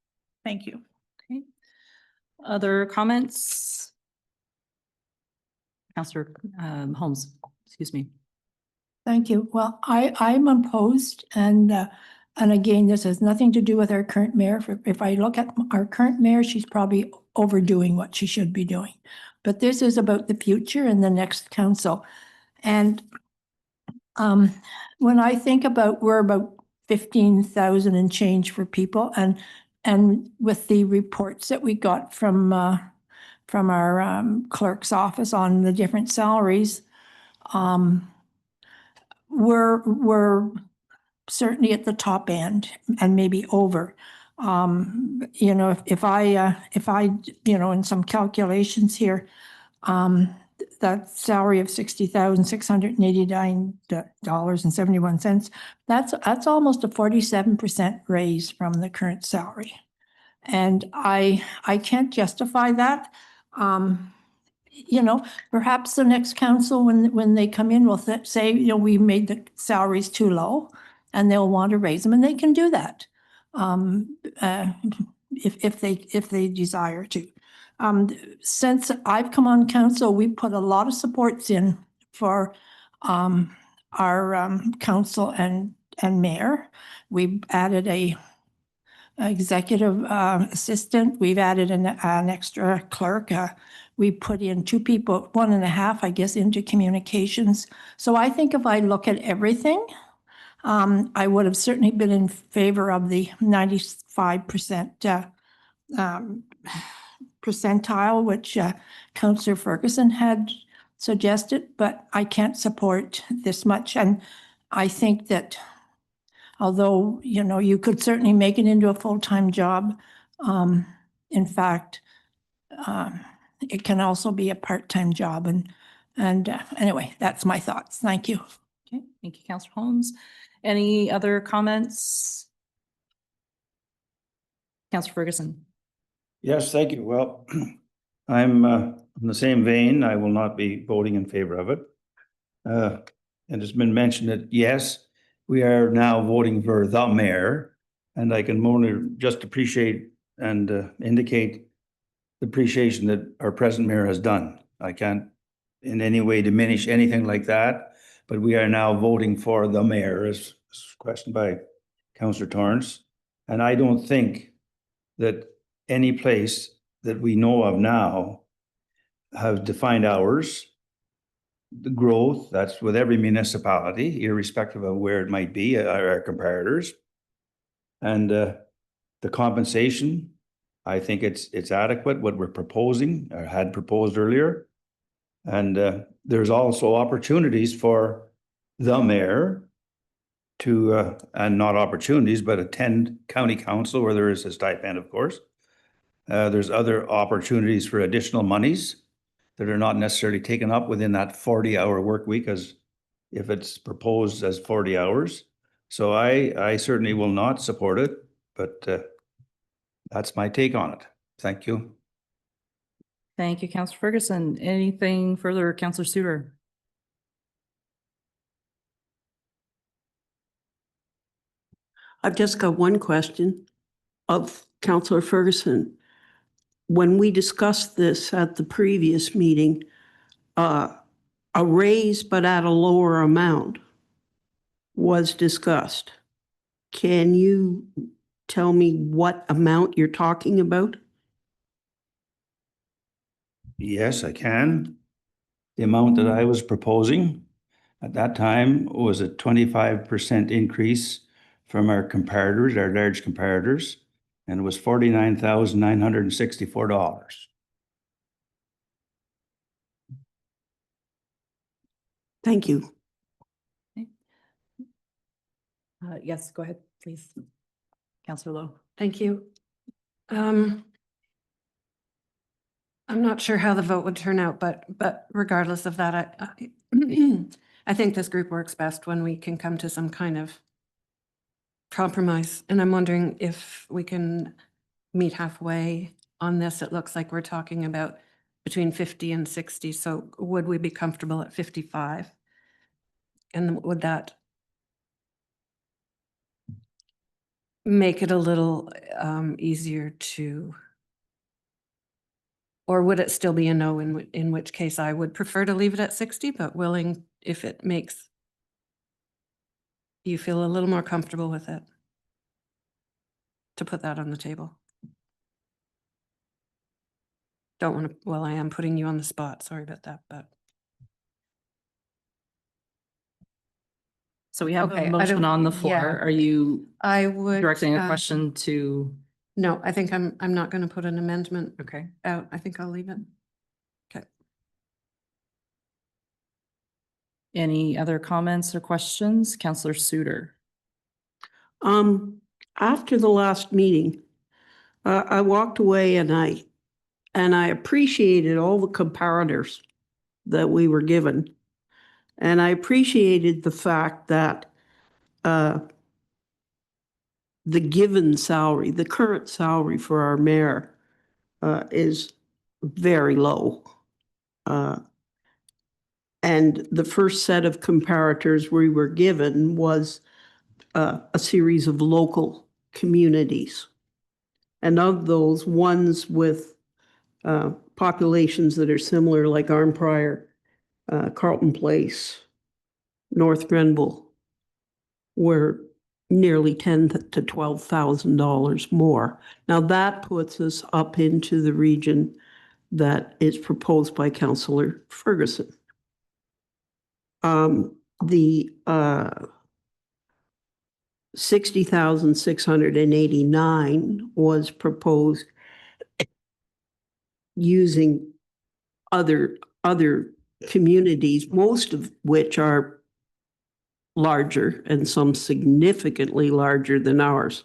Thank you. Okay. Other comments? Councillor Holmes, excuse me. Thank you. Well, I'm opposed, and again, this has nothing to do with our current mayor. If I look at our current mayor, she's probably overdoing what she should be doing. But this is about the future and the next council. And when I think about, we're about 15,000 and change for people, and with the reports that we got from our clerk's office on the different salaries, we're certainly at the top end and maybe over. If I in some calculations here, that salary of $60,689.71, that's almost a 47% raise from the current salary. And I can't justify that. Perhaps the next council, when they come in, will say, we made the salaries too low, and they'll want to raise them, and they can do that if they desire to. Since I've come on council, we put a lot of supports in for our council and mayor. We've added a executive assistant. We've added an extra clerk. We put in 2 people, 1.5, I guess, into communications. So I think if I look at everything, I would have certainly been in favor of the 95% percentile, which Councillor Ferguson had suggested, but I can't support this much. And I think that although, you could certainly make it into a full-time job, in fact, it can also be a part-time job. And anyway, that's my thoughts. Thank you. Okay, thank you, Councillor Holmes. Any other comments? Councillor Ferguson. Yes, thank you. Well, I'm in the same vein. I will not be voting in favor of it. And it's been mentioned that, yes, we are now voting for the mayor, and I can only just appreciate and indicate the appreciation that our present mayor has done. I can't in any way diminish anything like that, but we are now voting for the mayor, as questioned by Councillor Torrance. And I don't think that any place that we know of now have defined hours. The growth, that's with every municipality, irrespective of where it might be, our comparators. And the compensation, I think it's adequate, what we're proposing, or had proposed earlier. And there's also opportunities for the mayor to, and not opportunities, but attend county council where there is a stipend, of course. There's other opportunities for additional monies that are not necessarily taken up within that 40-hour work week, as if it's proposed as 40 hours. So I certainly will not support it, but that's my take on it. Thank you. Thank you, Councillor Ferguson. Anything further, Councillor Suter? I've just got one question of Councillor Ferguson. When we discussed this at the previous meeting, a raise but at a lower amount was discussed. Can you tell me what amount you're talking about? Yes, I can. The amount that I was proposing at that time was a 25% increase from our comparators, our large comparators, and it was $49,964. Thank you. Yes, go ahead, please. Councillor Lowe. Thank you. I'm not sure how the vote would turn out, but regardless of that, I think this group works best when we can come to some kind of compromise. And I'm wondering if we can meet halfway on this. It looks like we're talking about between 50 and 60. So would we be comfortable at 55? And would that make it a little easier to, or would it still be a no, in which case I would prefer to leave it at 60, but willing if it makes you feel a little more comfortable with it, to put that on the table. Don't want to, well, I am putting you on the spot. Sorry about that, but. So we have Okay, a I motion don't- on the floor. yeah. Are you I would. directing a question to? No, I think I'm not going to put an amendment Okay. out. I think I'll leave it. Okay. Any other comments or questions? Councillor Suter. After the last meeting, I walked away and I appreciated all the comparators that we were given. And I appreciated the fact that the given salary, the current salary for our mayor is very low. And the first set of comparators we were given was a series of local communities. And of those, ones with populations that are similar, like Arnprior, Carlton Place, North Grenville, were nearly $10,000 to $12,000 more. Now that puts us up into the region that is proposed by Councillor Ferguson. The 60,689 was proposed using other communities, most of which are larger and some significantly larger than ours.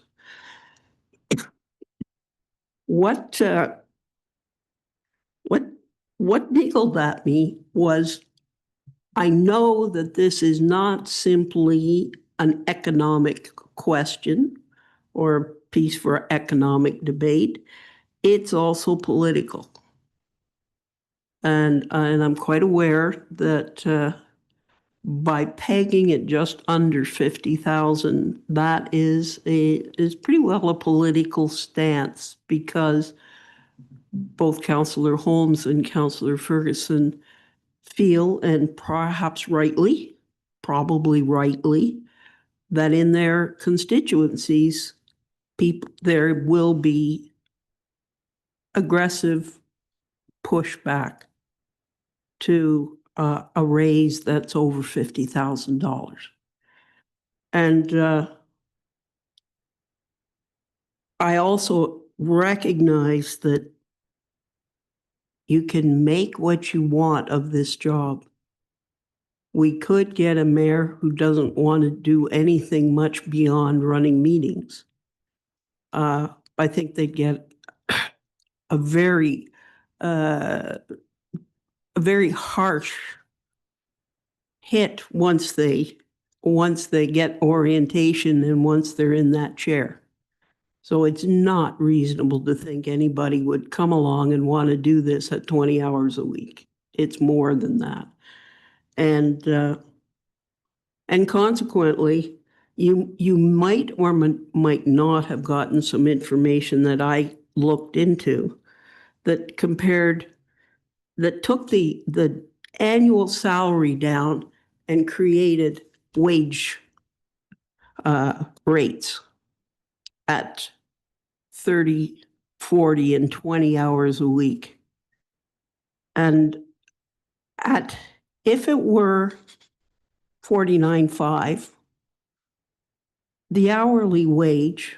What niggled at me was, I know that this is not simply an economic question or a piece for economic debate. It's also political. And I'm quite aware that by pegging it just under 50,000, that is pretty well a political stance, because both Councillor Holmes and Councillor Ferguson feel, and perhaps rightly, probably rightly, that in their constituencies, there will be aggressive pushback to a raise that's over $50,000. And I also recognize that you can make what you want of this job. We could get a mayor who doesn't want to do anything much beyond running meetings. I think they'd get a very harsh hit once they get orientation and once they're in that chair. So it's not reasonable to think anybody would come along and want to do this at 20 hours a week. It's more than that. And consequently, you might or might not have gotten some information that I looked into that took the annual salary down and created wage rates at 30, 40, and 20 hours a week. And if it were 49.5, the hourly wage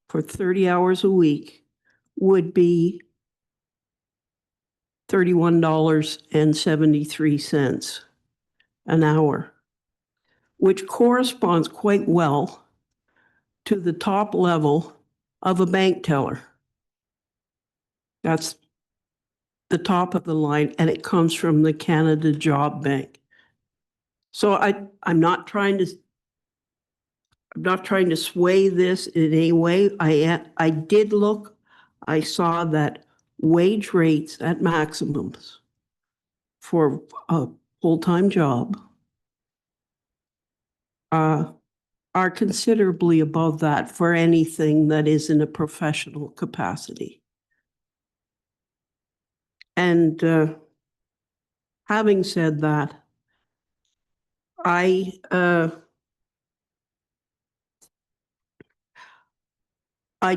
for 30 hours a week would be $31.73 an hour, which corresponds quite well to the top level of a bank teller. That's the top of the line, and it comes from the Canada Job Bank. So I'm not trying to sway this in any way. I did look, I saw that wage rates at maximums for a full-time job are considerably above that for anything that is in a professional capacity. And having said that, I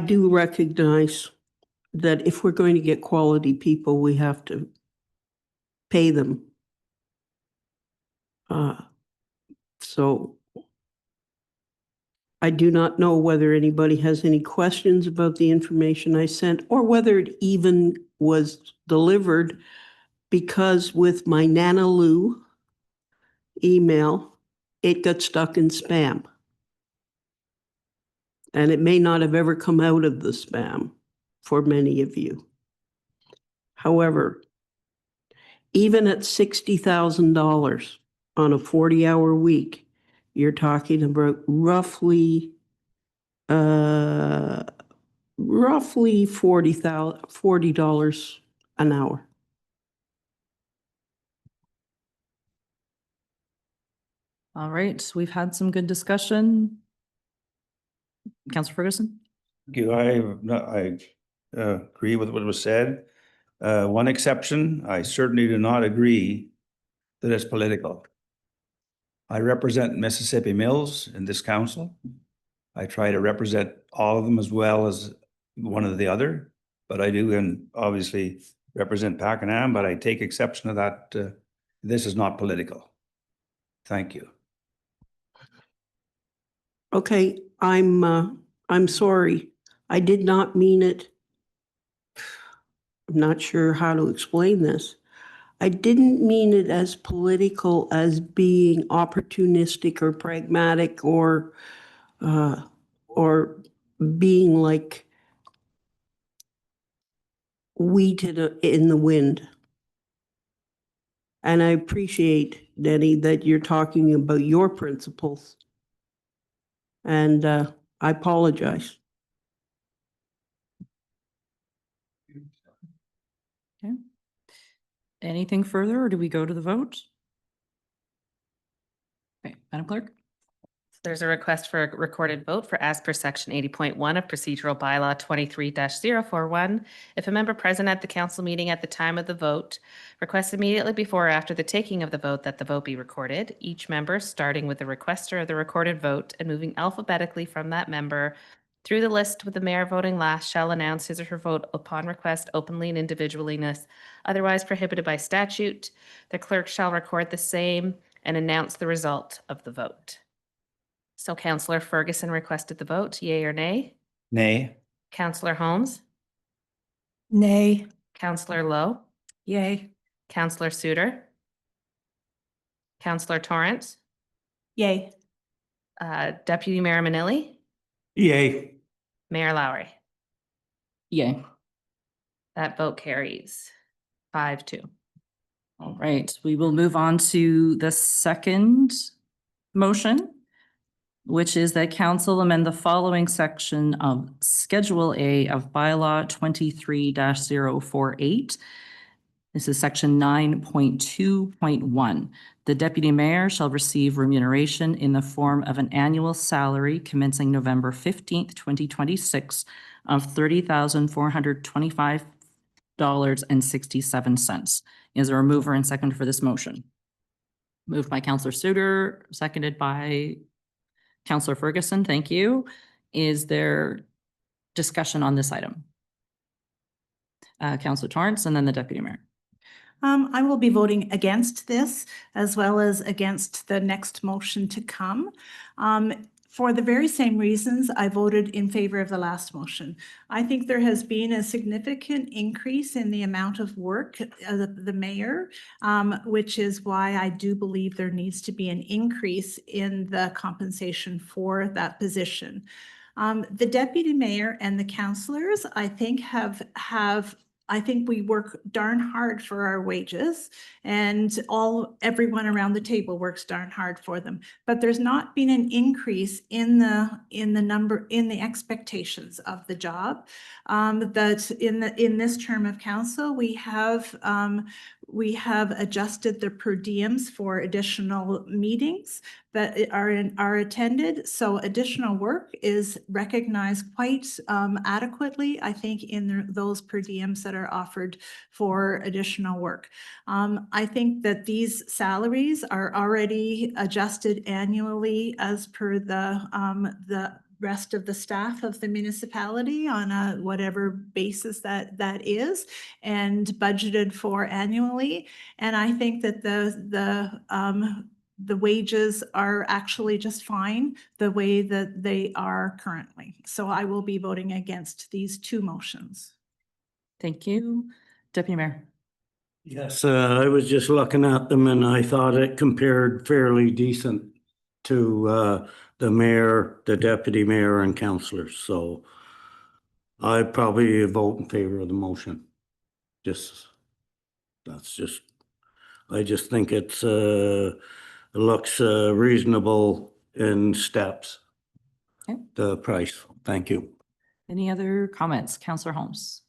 do recognize that if we're going to get quality people, we have to pay them. So I do not know whether anybody has any questions about the information I sent or whether it even was delivered, because with my Nanaloo email, it got stuck in spam. And it may not have ever come out of the spam for many of you. However, even at $60,000 on a 40-hour week, you're talking about roughly $40 an hour. All right, we've had some good discussion. Councillor Ferguson? Thank you. I agree with what was said. One exception, I certainly do not agree that it's political. I represent Mississippi Mills in this council. I try to represent all of them as well as one or the other, but I do, and obviously represent Pakenham, but I take exception to that. This is not political. Thank you. Okay, I'm sorry. I did not mean it. I'm not sure how to explain this. I didn't mean it as political as being opportunistic or pragmatic or being like wheat in the wind. And I appreciate, Denny, that you're talking about your principles. And I apologize. Okay. Anything further, or do we go to the vote? Okay, Madam Clerk? There's a request for a recorded vote for as per section 80.1 of procedural bylaw 23-041. If a member present at the council meeting at the time of the vote requests immediately before or after the taking of the vote that the vote be recorded, each member, starting with the requester of the recorded vote and moving alphabetically from that member through the list with the mayor voting last, shall announce his or her vote upon request openly and individually unless otherwise prohibited by statute. The clerk shall record the same and announce the result of the vote. So Councillor Ferguson requested the vote, yea or nay? Nay. Councillor Holmes? Nay. Councillor Lowe? Yay. Councillor Suter? Councillor Torrance? Yay. Deputy Mayor Manili? Yay. Mayor Lowry? Yay. That vote carries 5-2. All right, we will move on to the second motion, which is that council amend the following section of Schedule A of bylaw 23-048. This is section 9.2.1. The deputy mayor shall receive remuneration in the form of an annual salary commencing November 15th, 2026 of $30,425.67. Is there a mover and second for this motion? Moved by Counselor Suter, seconded by Counselor Ferguson. Thank you. Is there discussion on this item? Counselor Torrance and then the deputy mayor. I will be voting against this as well as against the next motion to come. For the very same reasons I voted in favor of the last motion. I think there has been a significant increase in the amount of work of the mayor, which is why I do believe there needs to be an increase in the compensation for that position. The deputy mayor and the councillors, I think I think we work darn hard for our wages, and everyone around the table works darn hard for them. But there's not been an increase in the expectations of the job. That in this term of council, we have adjusted the per diems for additional meetings that are attended. So additional work is recognized quite adequately, I think, in those per diems that are offered for additional work. I think that these salaries are already adjusted annually as per the rest of the staff of the municipality on a whatever basis that is, and budgeted for annually. And I think that the wages are actually just fine the way that they are currently. So I will be voting against these two motions. Thank you. Deputy Mayor. Yes, I was just looking at them and I thought it compared fairly decent to the mayor, the deputy mayor and councillors. So I'd probably vote in favor of the motion. I just think it looks reasonable in steps. Okay. The price. Thank you. Any other comments? Counselor Holmes.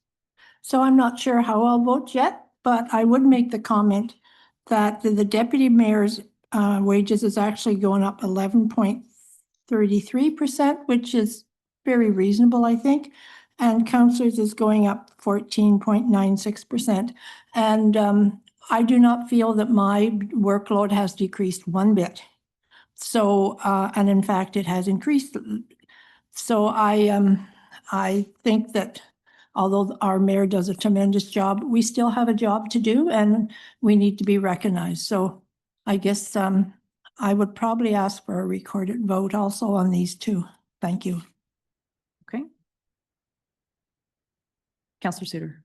So I'm not sure how I'll vote yet, but I would make the comment that the deputy mayor's wages is actually going up 11.33%, which is very reasonable, I think. And councillors is going up 14.96%. And I do not feel that my workload has decreased one bit. So, and in fact, it has increased. So I think that although our mayor does a tremendous job, we still have a job to do and we need to be recognized. So I guess I would probably ask for a recorded vote also on these two. Thank you. Okay. Counselor Suter.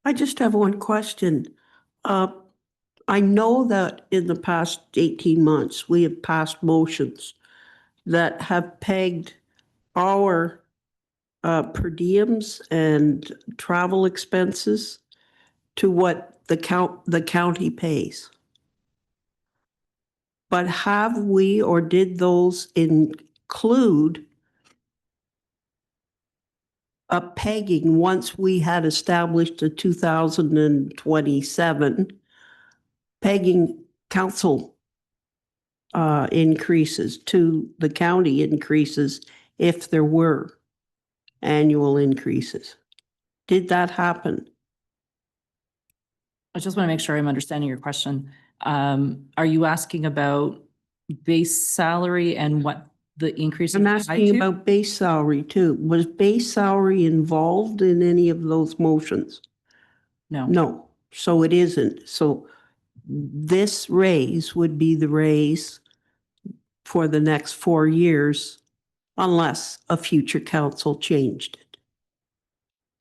I just have one question. I know that in the past 18 months, we have passed motions that have pegged our per diems and travel expenses to what the county pays. But have we, or did those include a pegging once we had established a 2027 pegging council increases to the county increases if there were annual increases? Did that happen? I just want to make sure I'm understanding your question. Are you asking about base salary and what the increase? I'm asking about base salary too. Was base salary involved in any of those motions? No. No, so it isn't. So this raise would be the raise for the next 4 years unless a future council changed it.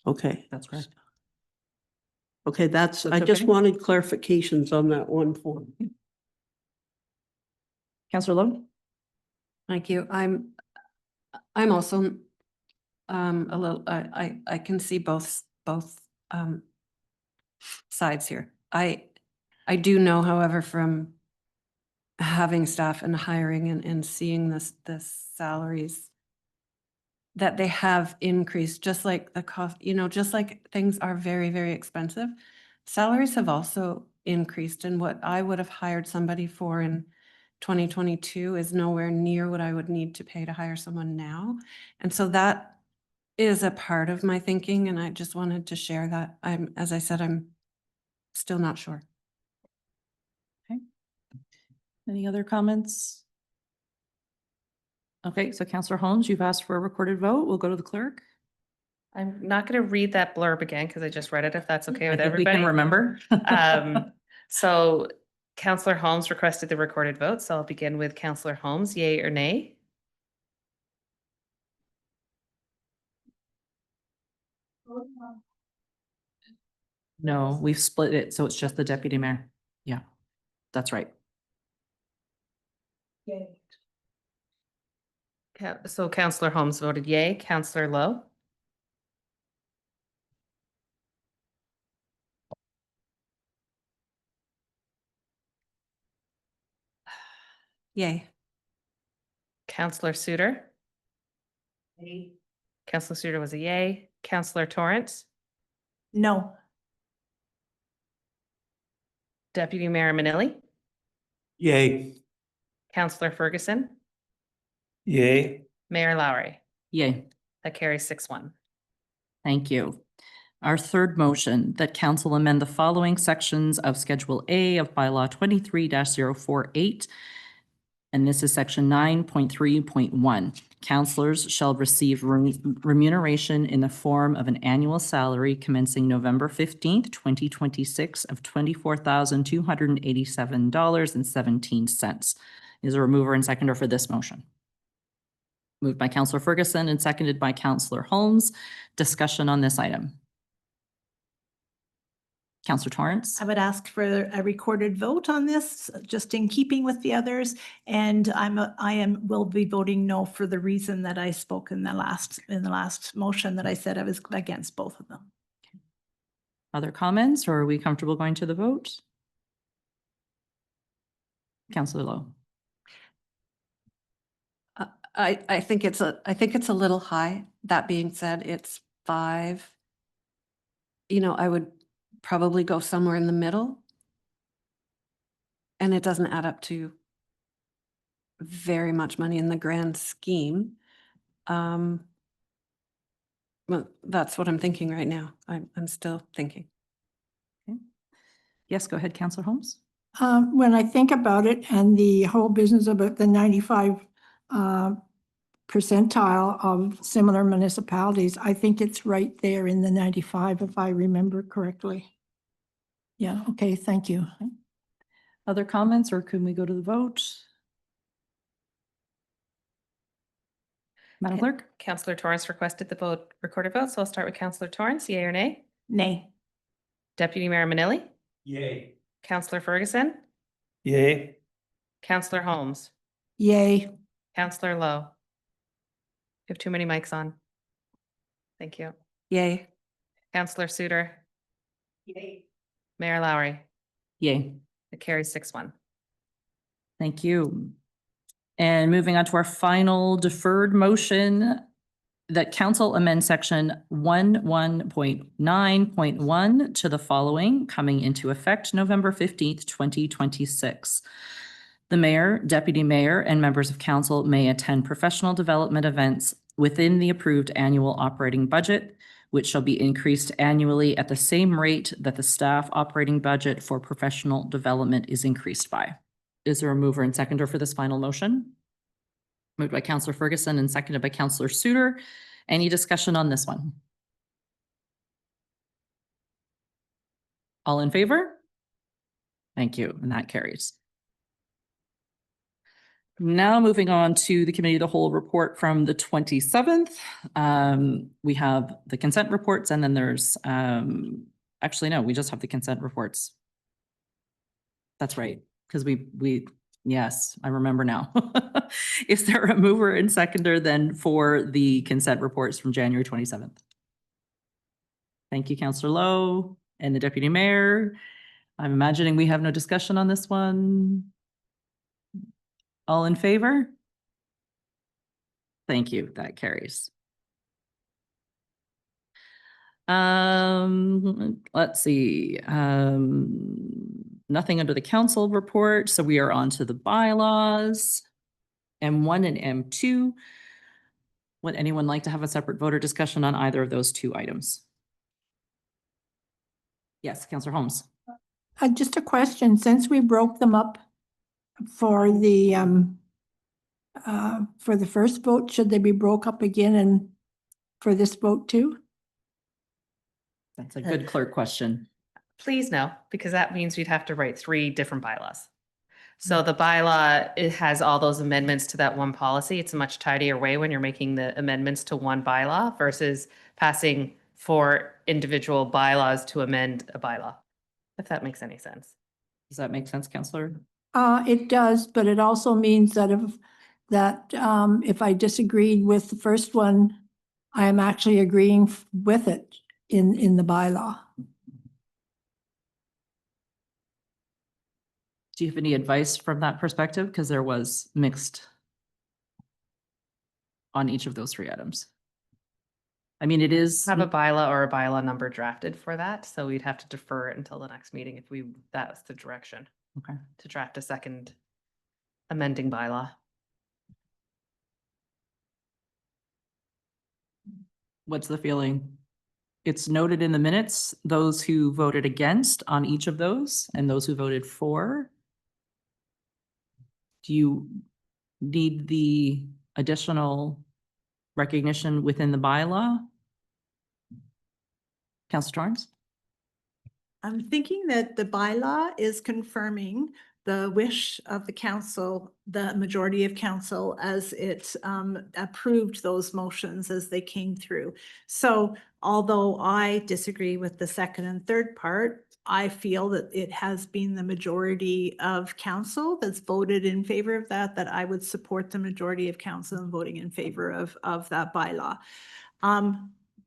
Okay. That's correct. Okay, I just okay. wanted clarifications on that one form. Counselor Lowe. Thank you. I'm also a little, I can see both sides here. I do know, however, from having staff and hiring and seeing the salaries that they have increased, just like the cost, just like things are very, very expensive. Salaries have also increased, and what I would have hired somebody for in 2022 is nowhere near what I would need to pay to hire someone now. And so that is a part of my thinking, and I just wanted to share that. As I said, I'm still not sure. Any other comments? Okay, so Counselor Holmes, you've asked for a recorded vote. We'll go to the clerk. I'm not going to read that blurb again because I just read it, if that's okay I with think we everybody. can remember. So Counselor Holmes requested the recorded vote, so I'll begin with Counselor Holmes, yay or nay? No, we've split it, so it's just the deputy mayor. Yeah, that's right. So Counselor Holmes voted yay. Counselor Lowe? Yay. Counselor Suter? Counselor Suter was a yay. Counselor Torrance? No. Deputy Mayor Manili? Yay. Counselor Ferguson? Yay. Mayor Lowry? Yay. That carries 6-1. Thank you. Our third motion, that council amend the following sections of Schedule A of bylaw 23-048. And this is section 9.3.1. Councilors shall receive remuneration in the form of an annual salary commencing November 15th, 2026 of $24,287.17. Is there a mover and seconder for this motion? Moved by Counselor Ferguson and seconded by Counselor Holmes. Discussion on this item. Counselor Torrance? I would ask for a recorded vote on this, just in keeping with the others. And will be voting no for the reason that I spoke in the last motion, that I said I was against both of them. Other comments, or are we comfortable going to the vote? Counselor Lowe? I think it's a little high. That being said, it's 5. I would probably go somewhere in the middle. And it doesn't add up to very much money in the grand scheme. Well, that's what I'm thinking right now. I'm still thinking. Okay. Yes, go ahead, Counselor Holmes. When I think about it and the whole business about the 95 percentile of similar municipalities, I think it's right there in the 95, if I remember correctly. Yeah, okay, thank you. Other comments, or can we go to the vote? Madam Clerk? Counselor Torrance requested the recorded vote, so I'll start with Counselor Torrance, yay or nay? Nay. Deputy Mayor Manili? Yay. Counselor Ferguson? Yay. Counselor Holmes? Yay. Counselor Lowe? You have too many mics on. Thank you. Yay. Counselor Suter? Yay. Mayor Lowry? Yay. It carries 6-1. Thank you. And moving on to our final deferred motion, that council amend section 11.9.1 to the following, coming into effect November 15th, 2026. The mayor, deputy mayor, and members of council may attend professional development events within the approved annual operating budget, which shall be increased annually at the same rate that the staff operating budget for professional development is increased by. Is there a mover and seconder for this final motion? Moved by Counselor Ferguson and seconded by Counselor Suter. Any discussion on this one? All in favor? Thank you, and that carries. Now moving on to the Committee of the Whole report from the 27th. We have the consent reports, and then there's, actually, no, we just have the consent reports. That's right, because yes, I remember now. Is there a mover and seconder then for the consent reports from January 27th? Thank you, Counselor Lowe and the Deputy Mayor. I'm imagining we have no discussion on this one. All in favor? Thank you, that carries. Let's see. nothing under the council report, so we are on to the bylaws. M1 and M2. Would anyone like to have a separate voter discussion on either of those two items? Yes, Councillor Holmes. Just a question, since we broke them up for the first vote, should they be broke up again and for this vote too? That's a good clerk question. Please no, because that means we'd have to write 3 different bylaws. So the bylaw, it has all those amendments to that one policy. It's a much tidier way when you're making the amendments to one bylaw versus passing 4 individual bylaws to amend a bylaw, if that makes any sense. Does that make sense, Councillor? It does, but it also means that if I disagreed with the first one, I am actually agreeing with it in the bylaw. Do you have any advice from that perspective? Because there was mixed on each of those 3 items. I mean, it is. Have a bylaw or a bylaw number drafted for that, so we'd have to defer it until the next meeting if that's the direction. Okay. To draft a second amending bylaw. What's the feeling? It's noted in the minutes, those who voted against on each of those and those who voted for. Do you need the additional recognition within the bylaw? Councillor Torrance? I'm thinking that the bylaw is confirming the wish of the council, the majority of council, as it approved those motions as they came through. So although I disagree with the second and third part, I feel that it has been the majority of council that's voted in favor of that I would support the majority of council in voting in favor of that bylaw.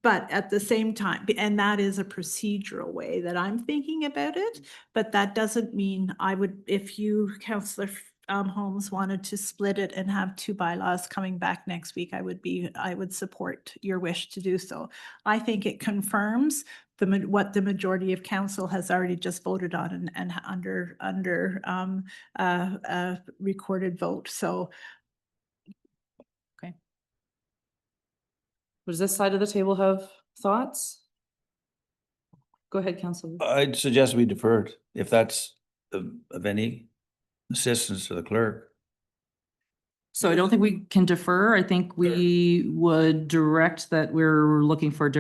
But at the same time, and that is a procedural way that I'm thinking about it, but that doesn't mean I would, if you, Councillor Holmes, wanted to split it and have 2 bylaws coming back next week, I would support your wish to do so. I think it confirms what the majority of council has already just voted on and under recorded vote. So Does this side of the table have thoughts? Go ahead, Councillor. I'd suggest we defer it, if that's of any assistance to the clerk. So I don't think we can defer. I think we would direct that we're looking for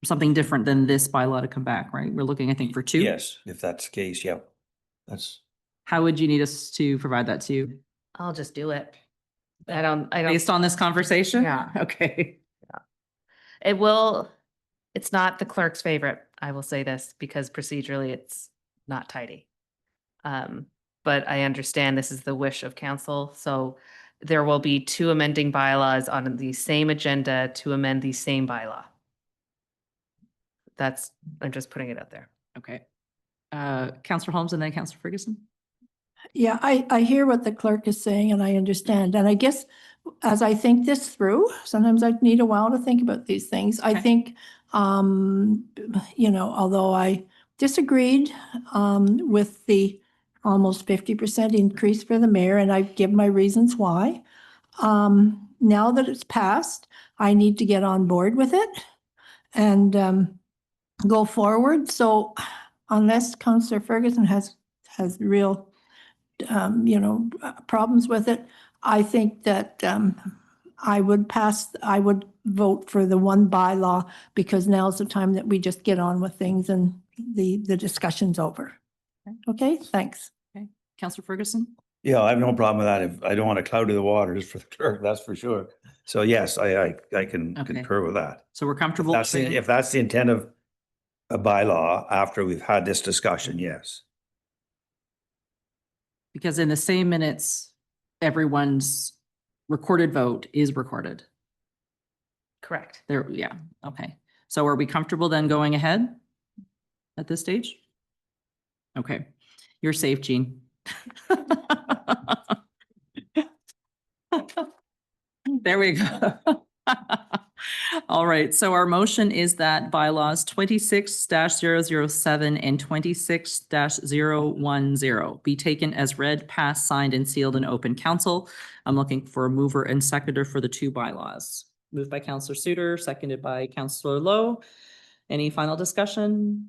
something different than this bylaw to come back, right? We're looking, I think, for 2. Yes, if that's the case, yeah. That's. How would you need us to provide that to you? I'll just do it. I don't. Based on this conversation? Yeah. Okay. It's not the clerk's favorite, I will say this, because procedurally it's not tidy. But I understand this is the wish of council, so there will be 2 amending bylaws on the same agenda to amend the same bylaw. I'm just putting it out there. Okay. Councillor Holmes and then Councillor Ferguson. Yeah, I hear what the clerk is saying and I understand. And I guess as I think this through, sometimes I need a while to think about these things. I think, although I disagreed with the almost 50% increase for the mayor, and I've given my reasons why, now that it's passed, I need to get on board with it and go forward. So unless Councillor Ferguson has real problems with it, I think that I would vote for the one bylaw because now's the time that we just get on with things and the discussion's over. Okay, thanks. Okay, Councillor Ferguson. Yeah, I have no problem with that. If I don't want to cloud the waters for the clerk, that's for sure. So yes, I can concur with that. So we're comfortable. If that's the intent of a bylaw after we've had this discussion, yes. Because in the same minutes, everyone's recorded vote is recorded. Correct. Yeah, okay. So are we comfortable then going ahead at this stage? Okay, you're safe, Jean. There we go. All right, so our motion is that bylaws 26-007 and 26-010 be taken as read, passed, signed, and sealed in open council. I'm looking for a mover and seconder for the two bylaws. Moved by Councillor Suter, seconded by Councillor Lowe. Any final discussion?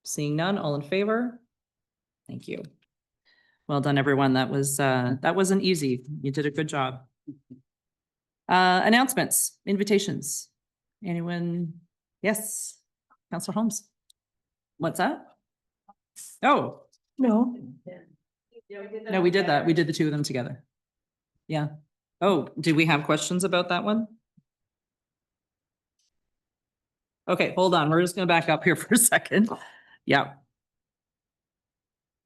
Seeing none, all in favor? Thank you. Well done, everyone. That wasn't easy. You did a good job. Announcements, invitations. Anyone? Yes, Councillor Holmes. What's that? Oh, No. no, we did that. We did the two of them together. Yeah. Oh, do we have questions about that one? Okay, hold on. We're just gonna back up here for a second. Yeah.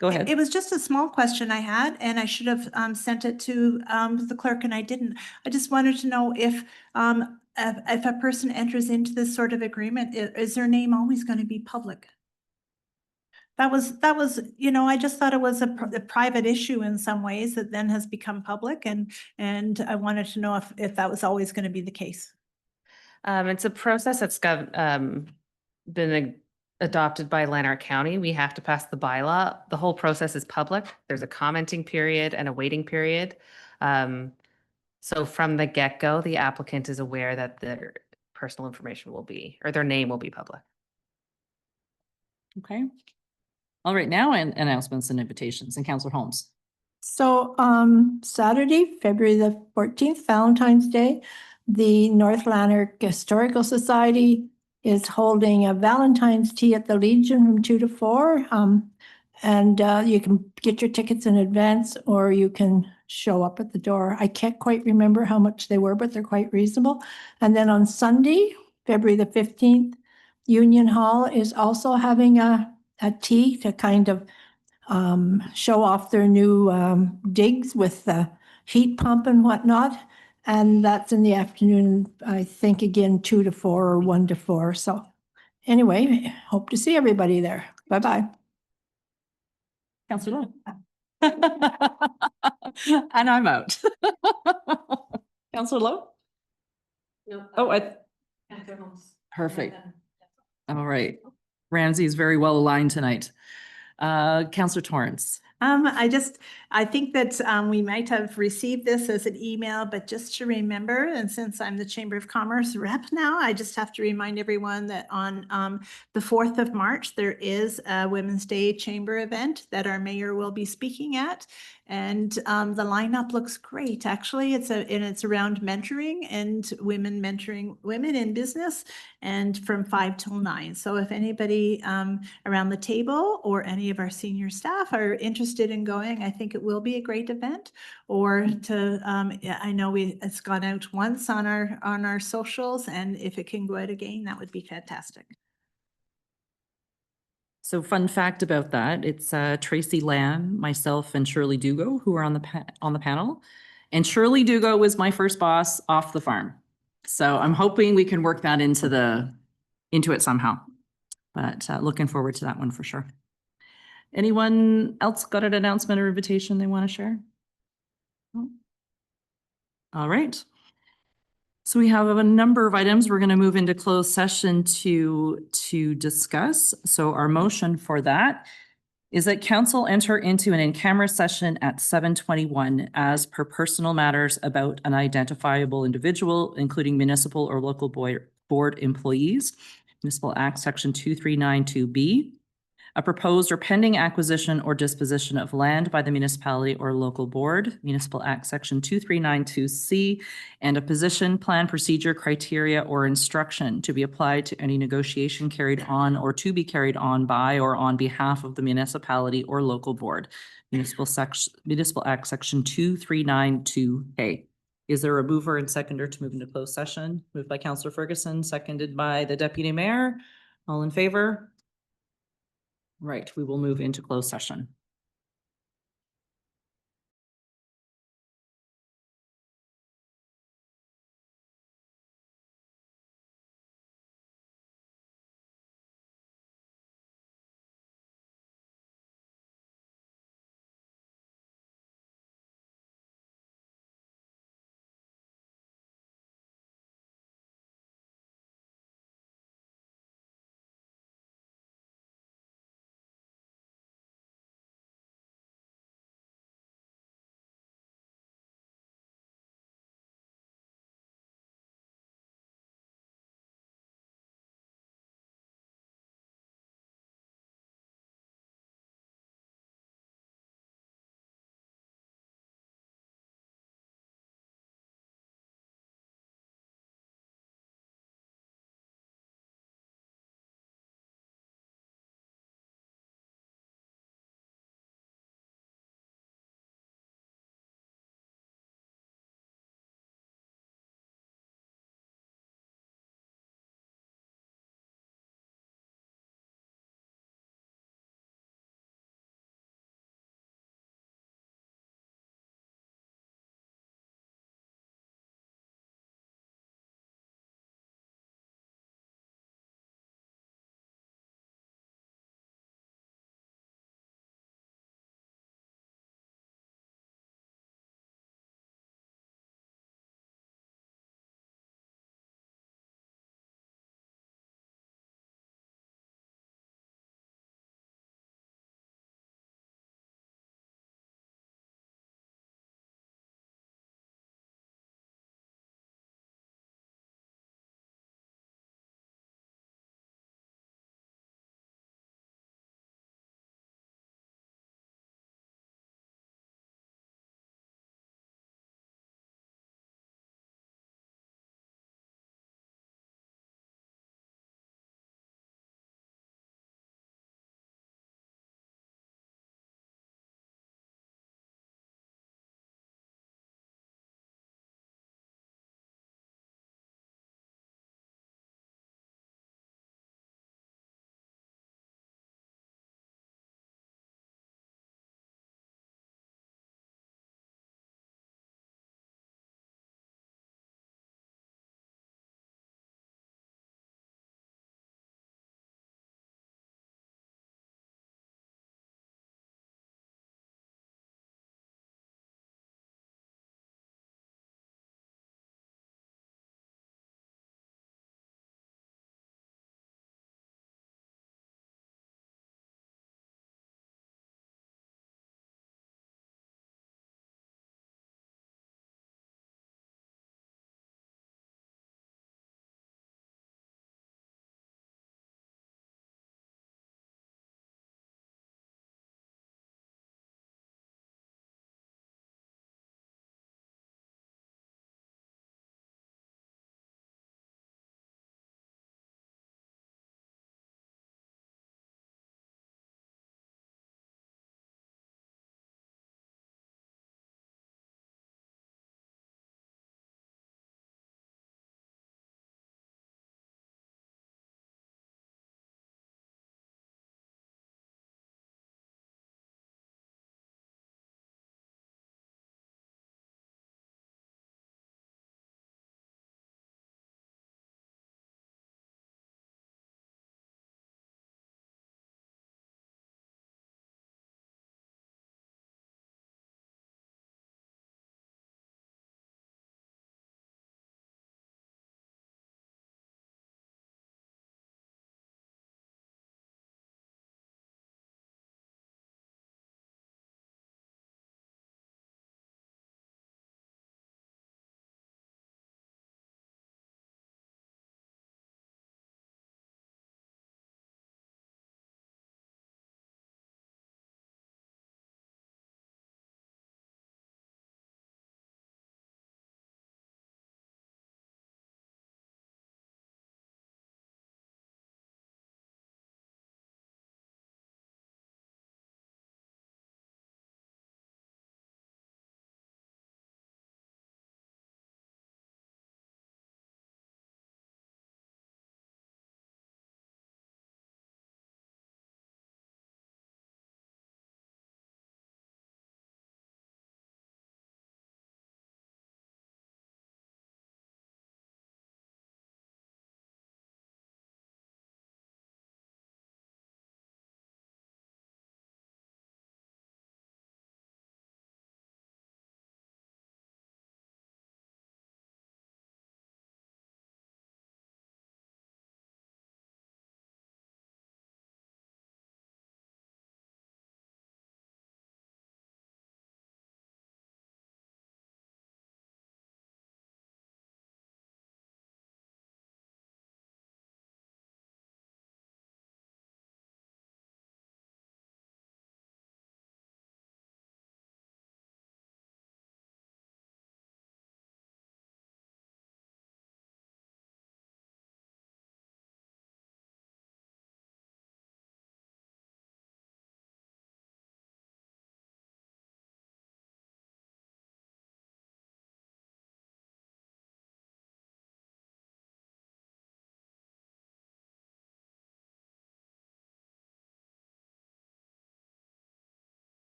Go ahead. It was just a small question I had, and I should have sent it to the clerk, and I didn't. I just wanted to know if a person enters into this sort of agreement, is their name always going to be public? That was, I just thought it was a private issue in some ways that then has become public, and I wanted to know if that was always going to be the case. It's a process that's been adopted by Lanark County. We have to pass the bylaw. The whole process is public. There's a commenting period and a waiting period. So from the get-go, the applicant is aware that their personal information will be, or their name will be public. Okay. All right, now announcements and invitations, and Councillor Holmes. So Saturday, February the 14th, Valentine's Day, the North Lanark Historical Society is holding a Valentine's tea at the Legion from 2 to 4. And you can get your tickets in advance or you can show up at the door. I can't quite remember how much they were, but they're quite reasonable. And then on Sunday, February the 15th, Union Hall is also having a tea to kind of show off their new digs with the heat pump and whatnot. And that's in the afternoon, I think, again, 2 to 4 or 1 to 4. So anyway, hope to see everybody there. Bye-bye. Councillor Lowe. And I'm out. Councillor Lowe? No. Oh, perfect. All right. Ramsey is very well aligned tonight. Councillor Torrance. I think that we might have received this as an email, but just to remember, and since I'm the Chamber of Commerce rep now, I just have to remind everyone that on the 4th of March, there is a Women's Day Chamber event that our mayor will be speaking at. And the lineup looks great. Actually, it's around mentoring and women mentoring women in business, and from 5 till 9. So if anybody around the table or any of our senior staff are interested in going, I think it will be a great event. Or to, I know it's gone out once on our socials, and if it can go out again, that would be fantastic. So fun fact about that, it's Tracy Lamb, myself, and Shirley Dugo who are on the panel. And Shirley Dugo was my first boss off the farm. So I'm hoping we can work that into it somehow. But looking forward to that one for sure. Anyone else got an announcement or invitation they want to share? All right. So we have a number of items we're going to move into closed session to discuss. So our motion for that is that council enter into an in-camera session at 7:21 as per personal matters about an identifiable individual, including municipal or local board employees, Municipal Act Section 2392B, a proposed or pending acquisition or disposition of land by the municipality or local board, Municipal Act Section 2392C, and a position, plan, procedure, criteria, or instruction to be applied to any negotiation carried on or to be carried on by or on behalf of the municipality or local board, Municipal Act Section 2392A. Is there a mover and seconder to move into closed session? Moved by Councillor Ferguson, seconded by the Deputy Mayor. All in favor? Right, we will move into closed session.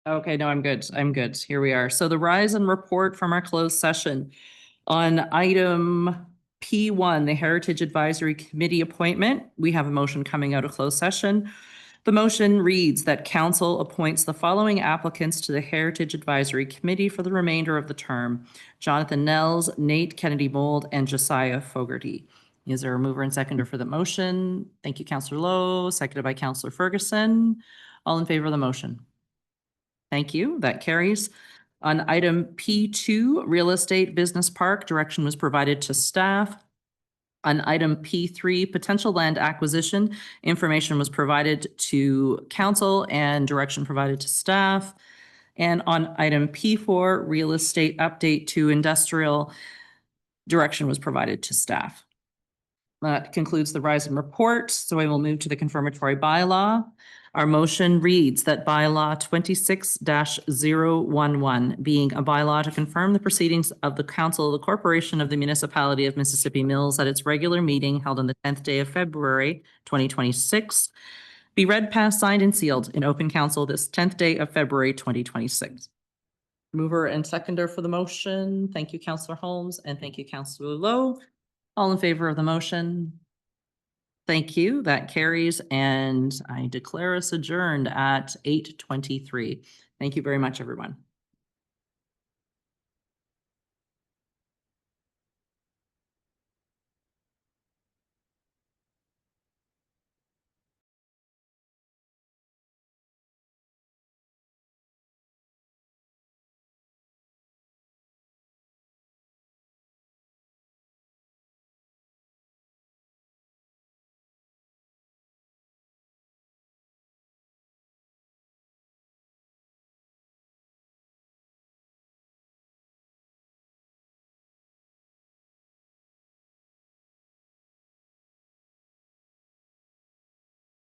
Okay, no, I'm good. I'm good. Here we are. So the rise and report from our closed session on item P1, the Heritage Advisory Committee appointment. We have a motion coming out of closed session. The motion reads that council appoints the following applicants to the Heritage Advisory Committee for the remainder of the term: Jonathan Nels, Nate Kennedy Mold, and Josiah Fogarty. Is there a mover and seconder for the motion? Thank you, Councillor Lowe, seconded by Councillor Ferguson. All in favor of the motion? Thank you. That carries. On item P2, Real Estate Business Park, direction was provided to staff. On item P3, Potential Land Acquisition, information was provided to council and direction provided to staff. And on item P4, Real Estate Update to Industrial, direction was provided to staff. That concludes the rise and report. So I will move to the confirmatory bylaw. Our motion reads that bylaw 26-011, being a bylaw to confirm the proceedings of the Council of the Corporation of the Municipality of Mississippi Mills at its regular meeting held on the 10th day of February 2026, be read, passed, signed, and sealed in open council this 10th day of February 2026. Mover and seconder for the motion. Thank you, Councillor Holmes, and thank you, Councillor Lowe. All in favor of the motion? Thank you. That carries, and I declare us adjourned at 8:23. Thank you very much, everyone.